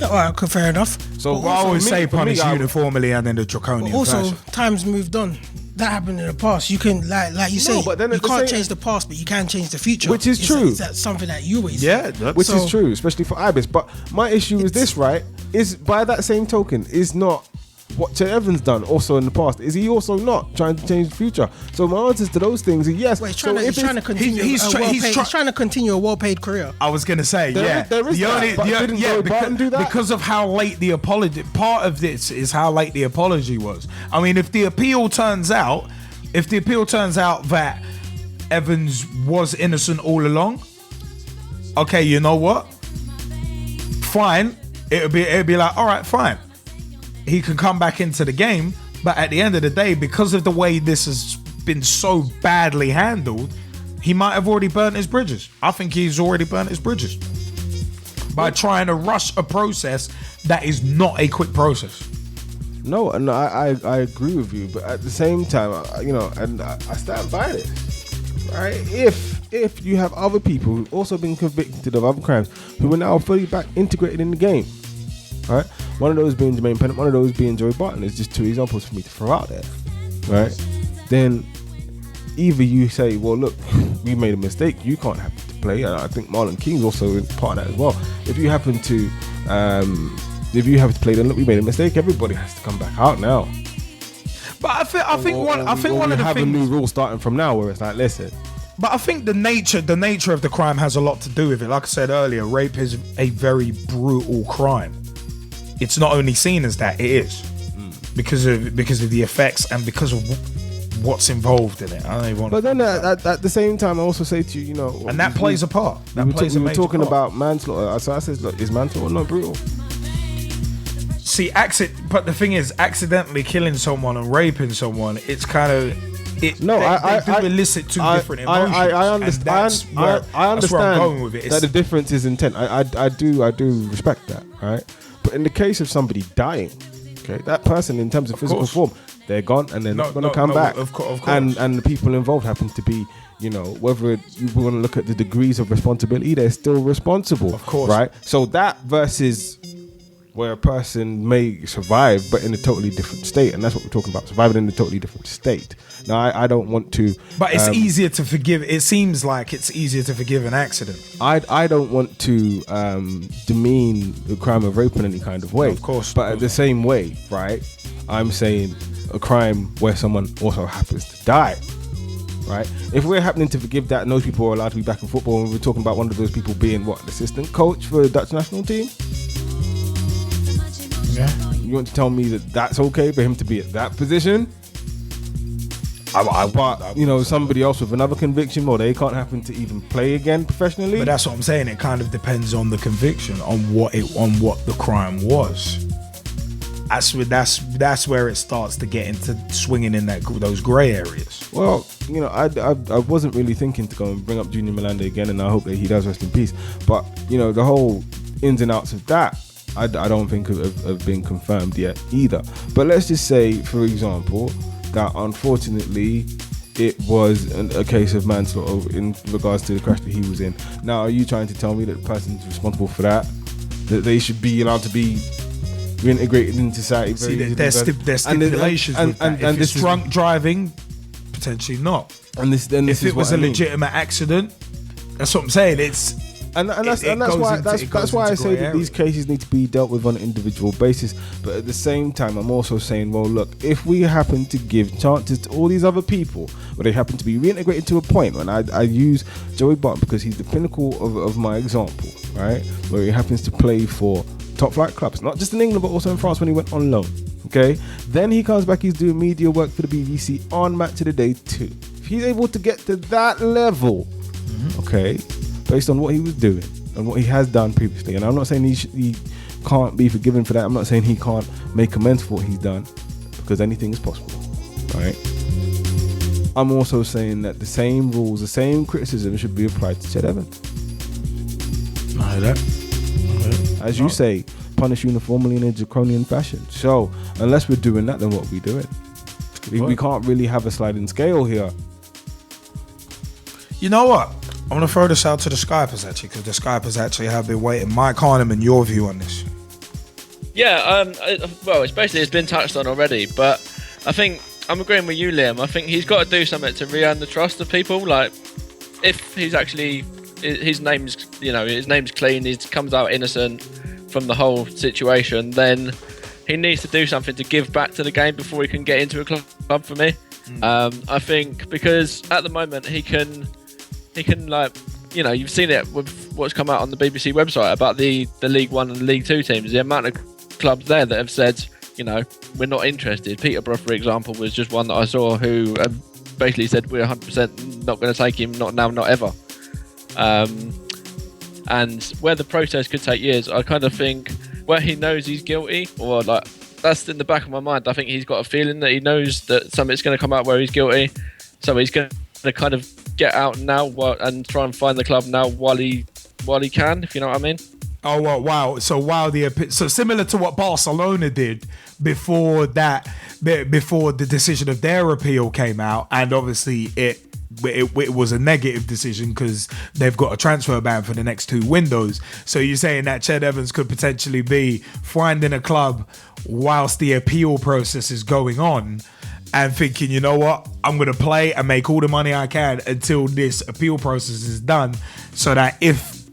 Alright, fair enough. So I always say punish uniformly and then the draconian also, fashion. Time's moved on. That happened in the past. You can, like you say, but then you can't change the past, but you can change the future. Which is true. That's something that you always say. Which is true, especially for Ibis. But my issue is this, right? Is by that same token, is not what Ched Evans done also in the past. Is he also not trying to change the future? So my answers to those things are yes. Well, he's trying to continue. He's trying to continue a well-paid career. I was gonna say, there is because of how late the apology. Part of this is how late the apology was. I mean, if the appeal turns out that Evans was innocent all along, okay, you know what? Fine. It'd be like, all right, fine. He can come back into the game, but at the end of the day, because of the way this has been so badly handled, he might have already burnt his bridges. I think he's already burnt his bridges by trying to rush a process that is not a quick process. No, I agree with you, but at the same time, and I stand by this, right? If you have other people who've also been convicted of other crimes who are now fully back integrated in the game, right? one of those being Jermaine Pennant, one of those being Joey Barton. It's just two examples for me to throw out there, right? Then either you say, well, look, we made a mistake, you can't happen to play, and I think Marlon King's also part of that as well. If you happen to play, then look, we made a mistake. Everybody has to come back out now. But I think one of the have things, a new rule starting from now, where it's like, listen. But I think the nature of the crime has a lot to do with it. Like I said earlier, rape is a very brutal crime. It's not only seen as that; it is because of the effects and because of what's involved in it. I don't even want. But then at the same time, I also say to you, and that plays a part. We were talking about manslaughter. So I said, look, is manslaughter not brutal? See, but the thing is, accidentally killing someone and raping someone, it's kind of. They do elicit two different emotions. I understand. I understand that's where I'm going with it. That the difference is intent. I do respect that, right? But in the case of somebody dying, okay, that person in terms of physical form, they're gone and they're not going to come back. Of course. And the people involved happen to be, whether you want to look at the degrees of responsibility, they're still responsible. Of course, right? So that versus where a person may survive, but in a totally different state, and that's what we're talking about: surviving in a totally different state. Now, I don't want to. But it's easier to forgive. It seems like it's easier to forgive an accident. I don't want to demean the crime of rape in any kind of way. Of course. But at the same way, right? I'm saying a crime where someone also happens to die. Right? If we're happening to forgive that, and those people are allowed to be back in football, and we're talking about one of those people being an assistant coach for the Dutch national team. Yeah. You want to tell me that that's okay for him to be at that position? But somebody else with another conviction, or they can't happen to even play again professionally. But that's what I'm saying. It kind of depends on the conviction, on what the crime was. That's where it starts to get into swinging in those grey areas. Well, I wasn't really thinking to go and bring up Junior Melande again, and I hope that he does rest in peace. But the whole ins and outs of that, I don't think have been confirmed yet either. But let's just say, for example, that unfortunately it was a case of manslaughter in regards to the crash that he was in. Now, are you trying to tell me that the person's responsible for that they should be allowed to be reintegrated into society? See, there's stipulations with that. If it's drunk driving, potentially not. If it was a legitimate accident, that's what I'm saying. That's why I say that these cases need to be dealt with on an individual basis. But at the same time, I'm also saying, well, look, if we happen to give chances to all these other people, where they happen to be reintegrated to a point, and I use Joey Barton because he's the pinnacle of my example, right? Where he happens to play for top flight clubs, not just in England but also in France when he went on loan. Okay, then he comes back, he's doing media work for the BBC on Match of the Day 2. If he's able to get to that level, okay, based on what he was doing and what he has done previously, and I'm not saying he can't be forgiven for that. I'm not saying he can't make amends for what he's done, because anything is possible, right? I'm also saying that the same rules, the same criticism should be applied to Ched Evans. I hear that. As you say, punish uniformly in a draconian fashion. So unless we're doing that, then what are we doing? We can't really have a sliding scale here. You know what? I'm going to throw this out to the Skypers, actually, because the Skypers actually have been waiting. Mike Harneman, your view on this? Yeah, it's been touched on already, but I think I'm agreeing with you, Liam. I think he's got to do something to re-earn the trust of people. Like, if he's actually, his name's clean, he comes out innocent from the whole situation, then he needs to do something to give back to the game before he can get into a club for me. I think because at the moment he can you've seen it with what's come out on the BBC website about the League 1 and League 2 teams, the amount of clubs there that have said, we're not interested. Peterborough, for example, was just one that I saw who basically said we're 100% not going to take him, not now, not ever. And where the process could take years, I kind of think where he knows he's guilty, or like that's in the back of my mind. I think he's got a feeling that he knows that something's going to come out where he's guilty, so he's going to kind of get out now and try and find the club now while he can, if you know what I mean. Oh, well, wow. So similar to what Barcelona did before the decision of their appeal came out, and obviously it was a negative decision because they've got a transfer ban for the next 2 windows. So you're saying that Ched Evans could potentially be finding a club whilst the appeal process is going on and thinking, you know what, I'm going to play and make all the money I can until this appeal process is done, so that if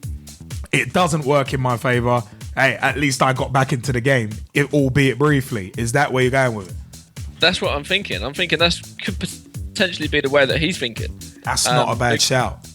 it doesn't work in my favour, hey, at least I got back into the game, albeit briefly. Is that where you're going with it? That's what I'm thinking. I'm thinking that could potentially be the way that he's thinking. That's not a bad shout.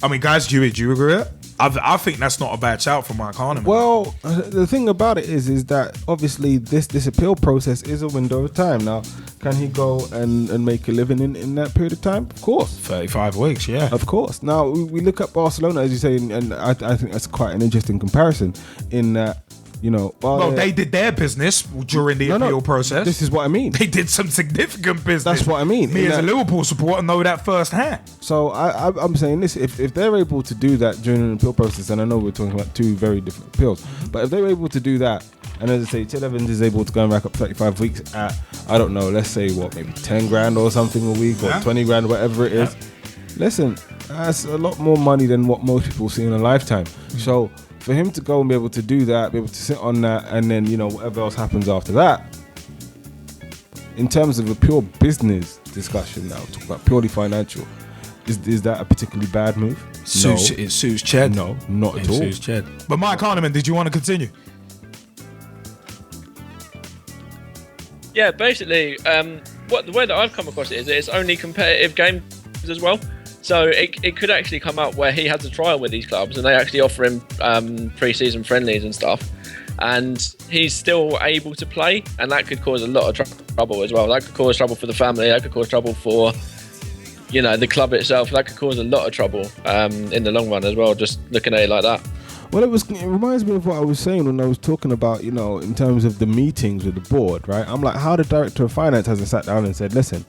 I mean, guys, do you agree with it? I think that's not a bad shout for Mike Harneman. Well, the thing about it is that obviously this appeal process is a window of time. Now, can he go and make a living in that period of time? Of course. 35 weeks, yeah. Of course. Now, we look at Barcelona, as you say, and I think that's quite an interesting comparison in that, you know... Well, they did their business during the appeal process. This is what I mean. They did some significant business. That's what I mean. Me as a Liverpool supporter know that firsthand. So I'm saying this, if they're able to do that during an appeal process, and I know we're talking about 2 very different appeals, but if they're able to do that, and as I say, Ched Evans is able to go and rack up 35 weeks at, I don't know, let's say maybe 10 grand or something a week, or 20 grand, whatever it is. Listen, that's a lot more money than what most people see in a lifetime. So for him to go and be able to do that, be able to sit on that, and then, you know, whatever else happens after that, in terms of a pure business discussion now, talk about purely financial, is that a particularly bad move? It suits Ched. No, not at all. It suits Ched. But Mike Harneman, did you want to continue? Yeah, basically, the way that I've come across it is that it's only competitive games as well. So it could actually come out where he has a trial with these clubs and they actually offer him pre-season friendlies and stuff, and he's still able to play, and that could cause a lot of trouble as well. That could cause trouble for the family. That could cause trouble for, you know, the club itself. That could cause a lot of trouble in the long run as well, just looking at it like that. Well, it reminds me of what I was saying when I was talking about, you know, in terms of the meetings with the board, right? I'm like, how the director of finance hasn't sat down and said, listen,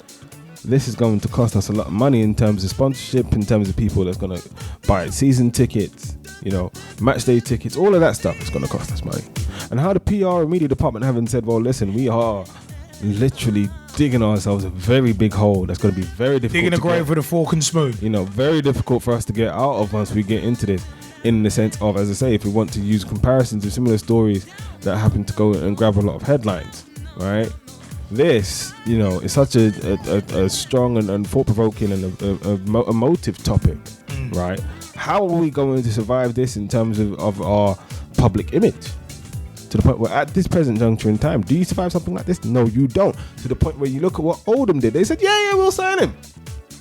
this is going to cost us a lot of money in terms of sponsorship, in terms of people that's going to buy season tickets, you know, match day tickets, all of that stuff is going to cost us money. And how the PR and media department haven't said, well, listen, we are literally digging ourselves a very big hole that's going to be very difficult. Digging a grave with a fork and spoon. You know, very difficult for us to get out of once we get into this. In the sense of, as I say, if we want to use comparisons of similar stories that happen to go and grab a lot of headlines, right? This, you know, is such a strong and thought-provoking and a emotive topic, right? How are we going to survive this in terms of our public image? To the point where at this present juncture in time, do you survive something like this? No, you don't. To the point where you look at what Oldham did. They said, yeah, we'll sign him.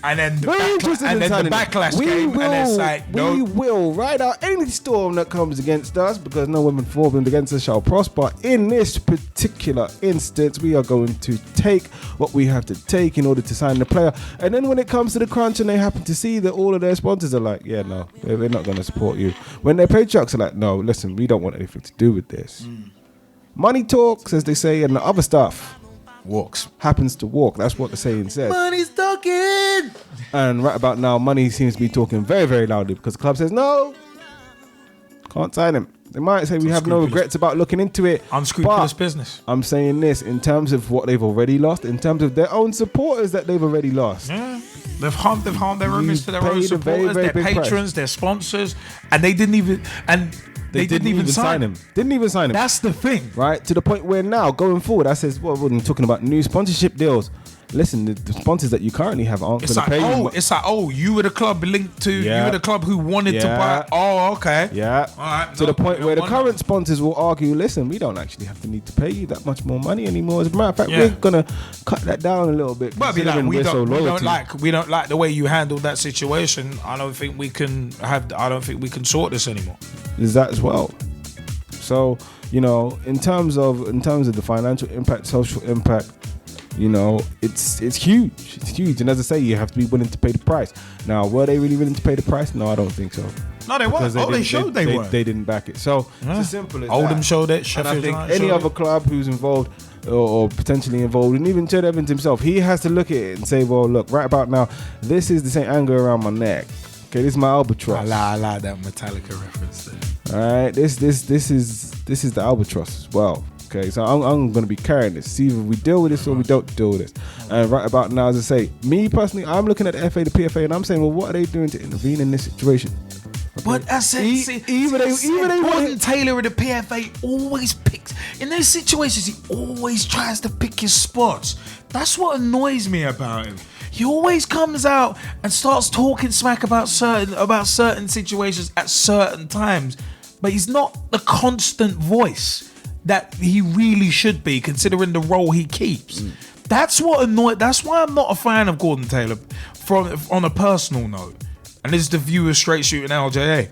And then the backlash came, and it's like, no. We will ride out any storm that comes against us, because no weapon formed against us shall prosper. In this particular instance, we are going to take what we have to take in order to sign the player. And then when it comes to the crunch and they happen to see that all of their sponsors are like, yeah, no, they're not going to support you. When their patriarchs are like, no, listen, we don't want anything to do with this. Money talks, as they say, and the other stuff happens to walk. That's what the saying says. Money's talking. And right about now, money seems to be talking very, very loudly, because the club says, no, can't sign him. They might say we have no regrets about looking into it. Unscrupulous business. I'm saying this in terms of what they've already lost, in terms of their own supporters that they've already lost. Yeah. They've harmed their owners to their own supporters, their patrons, their sponsors, and they didn't even... They didn't even sign him. Didn't even sign him. That's the thing. Right? To the point where now, going forward, I says, well, we're talking about new sponsorship deals. Listen, the sponsors that you currently have aren't going to pay you. It's like, you were the club linked to, you were the club who wanted to buy. Oh, okay. Yeah. All right. To the point where the current sponsors will argue, listen, we don't actually have to need to pay you that much more money anymore. As a matter of fact, we're going to cut that down a little bit. But we don't like the way you handled that situation. I don't think we can sort this anymore. Is that as well? So, you know, in terms of the financial impact, social impact, you know, it's huge. It's huge. And as I say, you have to be willing to pay the price. Now, were they really willing to pay the price? No, I don't think so. No, they weren't. They showed they were. They didn't back it. So it's as simple as Oldham that. showed it. And I think any other club who's involved or potentially involved, and even Ched Evans himself, he has to look at it and say, well, look, right about now, this is the same anger around my neck. Okay, this is my albatross. I like that Metallica reference there. All right, this is the albatross as well. Okay, so I'm going to be carrying this. See, either we deal with this or we don't deal with this. And right about now, as I say, me personally, I'm looking at the FA, the PFA, and I'm saying, well, what are they doing to intervene in this situation? But that's it. Gordon Taylor of the PFA always picks in those situations. He always tries to pick his spots. That's what annoys me about him. He always comes out and starts talking smack about certain situations at certain times, but he's not the constant voice that he really should be, considering the role he keeps. That's what annoys. That's why I'm not a fan of Gordon Taylor, on a personal note. And this is the view of Straight Shootin LJA.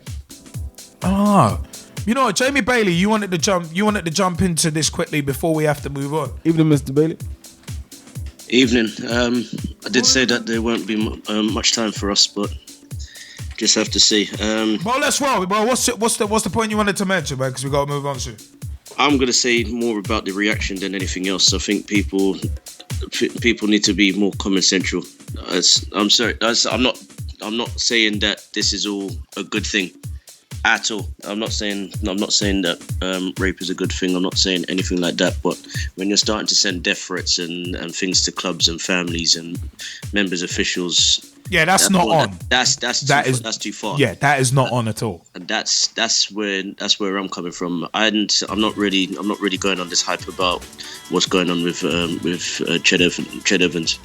You know what, Jamie Bailey, you wanted to jump into this quickly before we have to move on. Evening, Mr. Bailey. Evening. I did say that there won't be much time for us, but just have to see. Well, let's roll. Well, what's the point you wanted to mention, man? Because we got to move on soon. I'm going to say more about the reaction than anything else. I think people need to be more common central. I'm sorry. I'm not saying that this is all a good thing at all. I'm not saying that rape is a good thing. I'm not saying anything like that. But when you're starting to send death threats and things to clubs and families and members, officials, that's not on. That's too far. Yeah, that is not on at all. And that's where I'm coming from. And I'm not really going on this hype about what's going on with Ched Evans.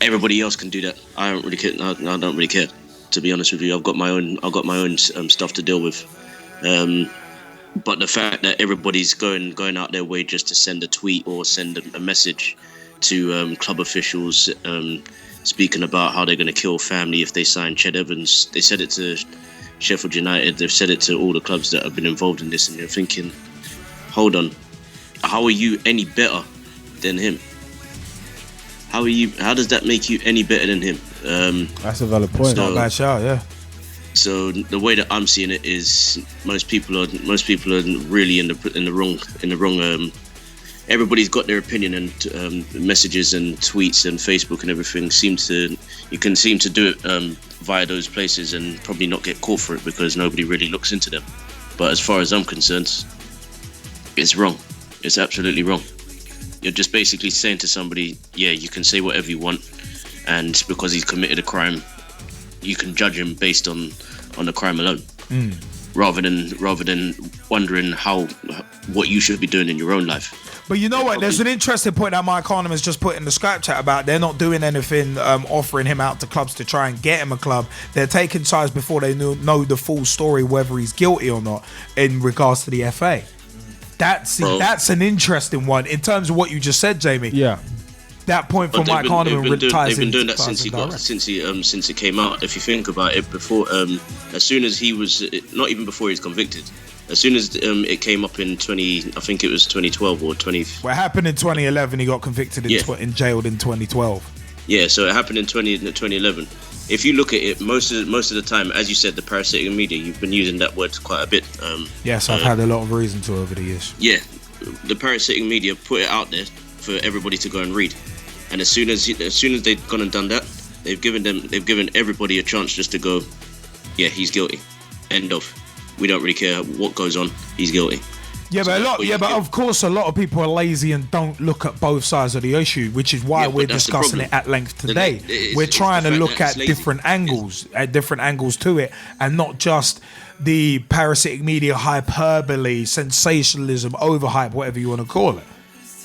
Everybody else can do that. I don't really care. I don't really care, to be honest with you. I've got my own stuff to deal with. But the fact that everybody's going out their way just to send a tweet or send a message to club officials, speaking about how they're going to kill family if they sign Ched Evans. They said it to Sheffield United. They've said it to all the clubs that have been involved in this, and you're thinking, hold on, how are you any better than him? How does that make you any better than him? That's a valid point. Not a bad shout, yeah. So the way that I'm seeing it is most people are really in the wrong. Everybody's got their opinion, and messages and tweets and Facebook and everything you can seem to do it via those places and probably not get caught for it because nobody really looks into them. But as far as I'm concerned, it's wrong. It's absolutely wrong. You're just basically saying to somebody, yeah, you can say whatever you want, and because he's committed a crime, you can judge him based on the crime alone, rather than wondering what you should be doing in your own life. But you know what? There's an interesting point that Mike Arnhem has just put in the Skype chat about they're not doing anything, offering him out to clubs to try and get him a club. They're taking sides before they know the full story, whether he's guilty or not, in regards to the FA. That's an interesting one in terms of what you just said, Jamie. Yeah. That point from Mike Arnhem ties They've been doing into that since he came out. If you think about it, before as soon as he was, not even before he was convicted, as soon as it came up in I think it was 2012 or 20. Well, it happened in 2011. He got convicted and jailed in 2012. Yeah, so it happened in 2011. If you look at it, most of the time, as you said, the parasitic media, you've been using that word quite a bit. Yes, I've had a lot of reason to over the years. Yeah, the parasitic media put it out there for everybody to go and read, and as soon as they've gone and done that, they've given everybody a chance just to go, yeah, he's guilty. End of. We don't really care what goes on. He's guilty. Yeah, but of course, a lot of people are lazy and don't look at both sides of the issue, which is why we're discussing it at length today. We're trying to look at different angles to it, and not just the parasitic media hyperbole, sensationalism, overhype, whatever you want to call it.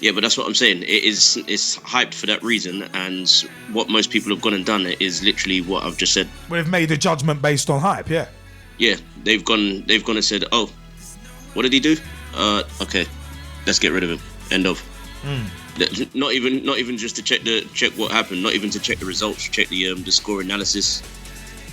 Yeah, but that's what I'm saying. It's hyped for that reason, and what most people have gone and done is literally what I've just said. We've made a judgment based on hype. Yeah. Yeah, they've gone and said, oh, what did he do? Okay, let's get rid of him. End of. Not even just to check what happened. Not even to check the results. Check the score analysis.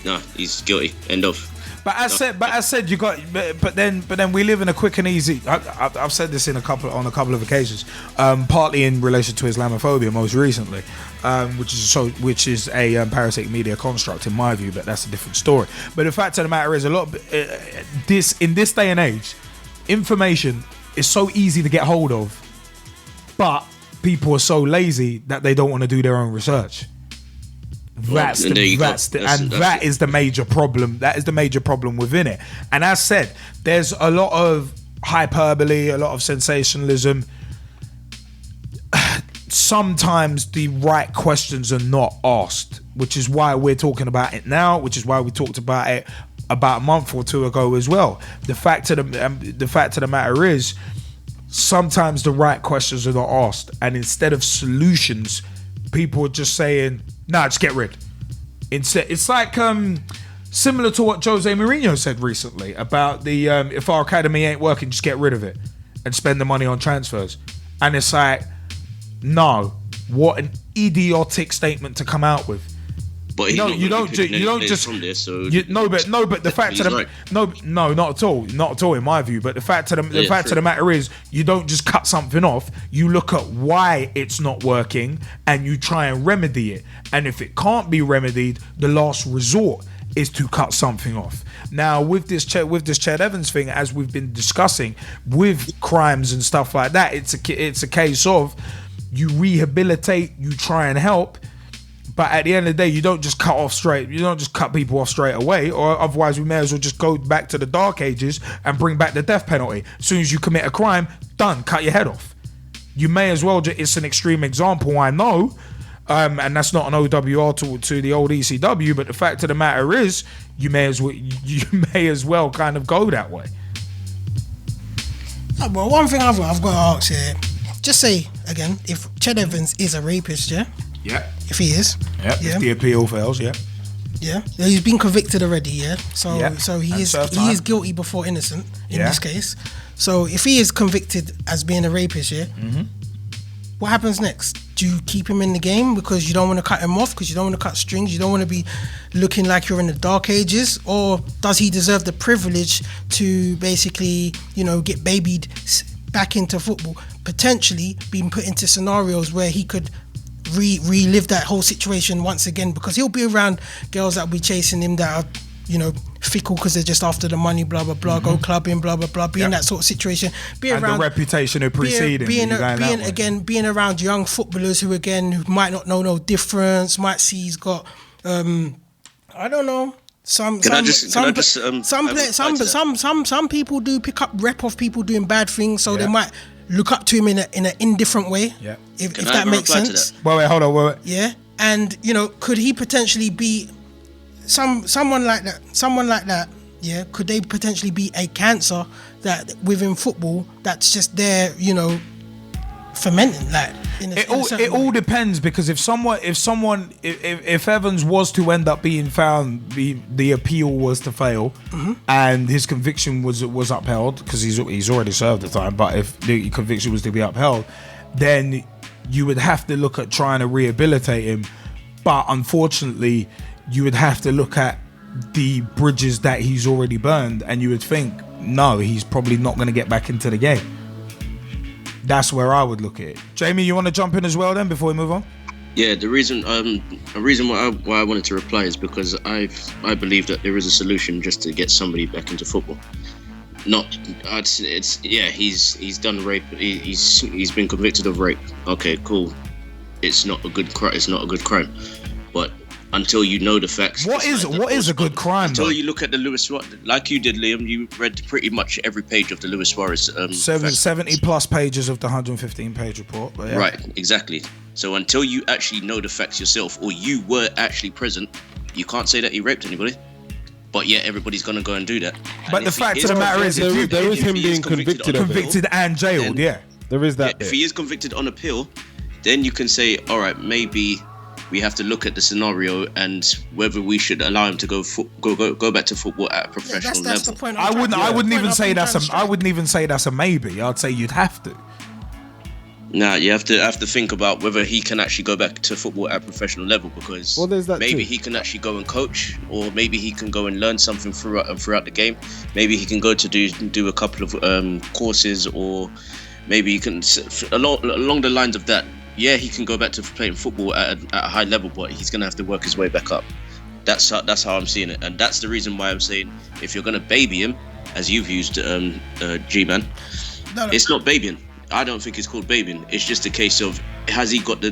No, he's guilty. End of. But as said, you got. But then we live in a quick and easy. I've said this on a couple of occasions. Partly in relation to Islamophobia, most recently, which is a parasitic media construct in my view. But that's a different story. But the fact of the matter is, a lot of in this day and age, information is so easy to get hold of, but people are so lazy that they don't want to do their own research. That is the major problem. That is the major problem within it. And as said, there's a lot of hyperbole, a lot of sensationalism. Sometimes the right questions are not asked, which is why we're talking about it now, which is why we talked about it about a month or two ago as well. The fact of the matter is, sometimes the right questions are not asked, and instead of solutions, people are just saying, "Nah, just get rid." Instead, it's like similar to what Jose Mourinho said recently about the if our academy ain't working, just get rid of it and spend the money on transfers. And it's like, no, what an idiotic statement to come out with. But you don't just from this, so but the fact of the right. no, not at all in my view. But the fact of the matter is, you don't just cut something off. You look at why it's not working and you try and remedy it. And if it can't be remedied, the last resort is to cut something off. Now with this Ched Evans thing, as we've been discussing with crimes and stuff like that, it's a case of you rehabilitate, you try and help. But at the end of the day, you don't just cut people off straight away, or otherwise we may as well just go back to the dark ages and bring back the death penalty. As soon as you commit a crime, done, cut your head off. You may as well, it's an extreme example, I know, and that's not an OWR to the old ECW, but the fact of the matter is, you may as well kind of go that way. Well, one thing I've got to ask here, just say again, if Ched Evans is a rapist, yeah? Yeah. If he is. Yeah. If the appeal fails, yeah. Yeah. He's been convicted already, yeah. So he is guilty before innocent in this case. So if he is convicted as being a rapist, yeah, what happens next? Do you keep him in the game because you don't want to cut him off, because you don't want to cut strings, you don't want to be looking like you're in the dark ages? Or does he deserve the privilege to basically, get babied back into football, potentially being put into scenarios where he could relive that whole situation once again, because he'll be around girls that will be chasing him that are, fickle because they're just after the money, blah blah blah, go clubbing, blah blah blah, be in that sort of situation, and around the reputation of preceding, being around young footballers who might not know no difference, might see he's got I don't know. Some people do pick up rep of people doing bad things, so they might look up to him in an indifferent way. Yeah. If that makes sense. Wait, hold on. Yeah. And could he potentially be someone like that? Yeah. Could they potentially be a cancer that within football that's just there, fermenting that? It all depends, because if Evans was to end up being found, the appeal was to fail, and his conviction was upheld, because he's already served the time. But if the conviction was to be upheld, then you would have to look at trying to rehabilitate him. But unfortunately, you would have to look at the bridges that he's already burned, and you would think, no, he's probably not going to get back into the game. That's where I would look at it. Jamie, you want to jump in as well then before we move on? Yeah, the reason why I wanted to reply is because I believe that there is a solution just to get somebody back into football. He's done rape. He's been convicted of rape. Okay, cool. It's not a good crime, but until you know the facts. What is a good crime? Until you look at the Luis Suarez, like you did, Liam, you read pretty much every page of the Luis Suarez. 70 plus pages of the 115 page report. But yeah. Right, exactly. So until you actually know the facts yourself, or you were actually present, you can't say that he raped anybody. But yeah, everybody's gonna go and do that. But the fact of the matter is, there is him being convicted and jailed. Yeah, there is that. If he is convicted on appeal, then you can say, all right, maybe we have to look at the scenario and whether we should allow him to go back to football at a professional that's level. The point I wouldn't even say that's a maybe. I'd say you'd have to. Nah, you have to think about whether he can actually go back to football at a professional level, because maybe he can actually go and coach, or maybe he can go and learn something throughout the game. Maybe he can go to do a couple of courses, or maybe he can along the lines of that. Yeah, he can go back to playing football at a high level, but he's going to have to work his way back up. That's how I'm seeing it. And that's the reason why I'm saying, if you're going to baby him, as you've used Gman, it's not babying. I don't think it's called babying. It's just a case of, has he got the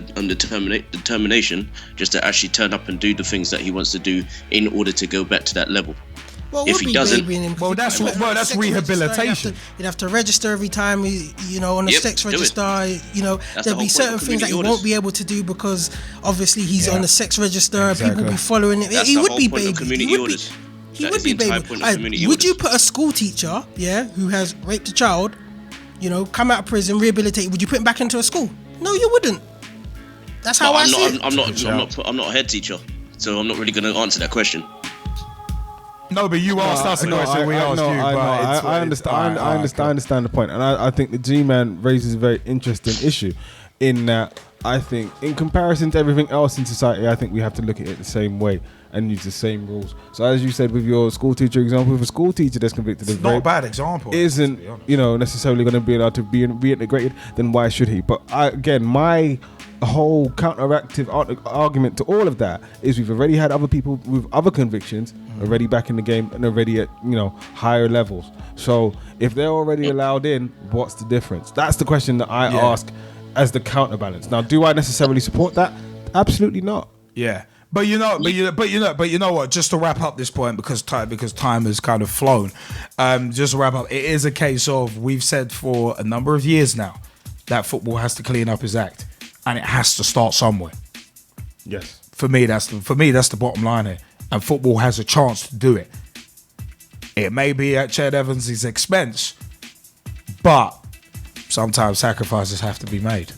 determination just to actually turn up and do the things that he wants to do in order to go back to that level? Well, If he doesn't, that's sex rehabilitation. register, you'd have to register every time, on the Yep, sex do it. register. That's the There'll be whole certain point of things that he community won't be able to do because obviously he's Yeah. on the sex register. Exactly. People will be following it. That's He the would whole be point of baby. community He would orders. He That would is be the entire baby. point of community Would you orders. put a school teacher, who has raped a child, come out of prison, rehabilitate? Would you put him back into a school? No, you wouldn't. That's how I see it. I'm not a head teacher, so I'm not really going to answer that question. No, but you asked us a question. We asked you. I understand. I understand the point, and I think the G-Man raises a very interesting issue, in that I think, in comparison to everything else in society, I think we have to look at it the same way and use the same rules. So, as you said with your school teacher example, if a school teacher that's convicted of Not a rape bad example. isn't, necessarily going to be allowed to be reintegrated, then why should he? But my whole counteractive argument to all of that is we've already had other people with other convictions already back in the game and already at higher levels. So if they're already allowed in, what's the difference? That's the question that I ask as the counterbalance. Now, do I necessarily support that? Absolutely not. Yeah. But you know what? Just to wrap up this point, because time has kind of flown. Just to wrap up, it is a case of, we've said for a number of years now that football has to clean up his act, and it has to start somewhere. Yes. For me, that's the bottom line here, and football has a chance to do it. It may be at Ched Evans' expense, but sometimes sacrifices have to be made.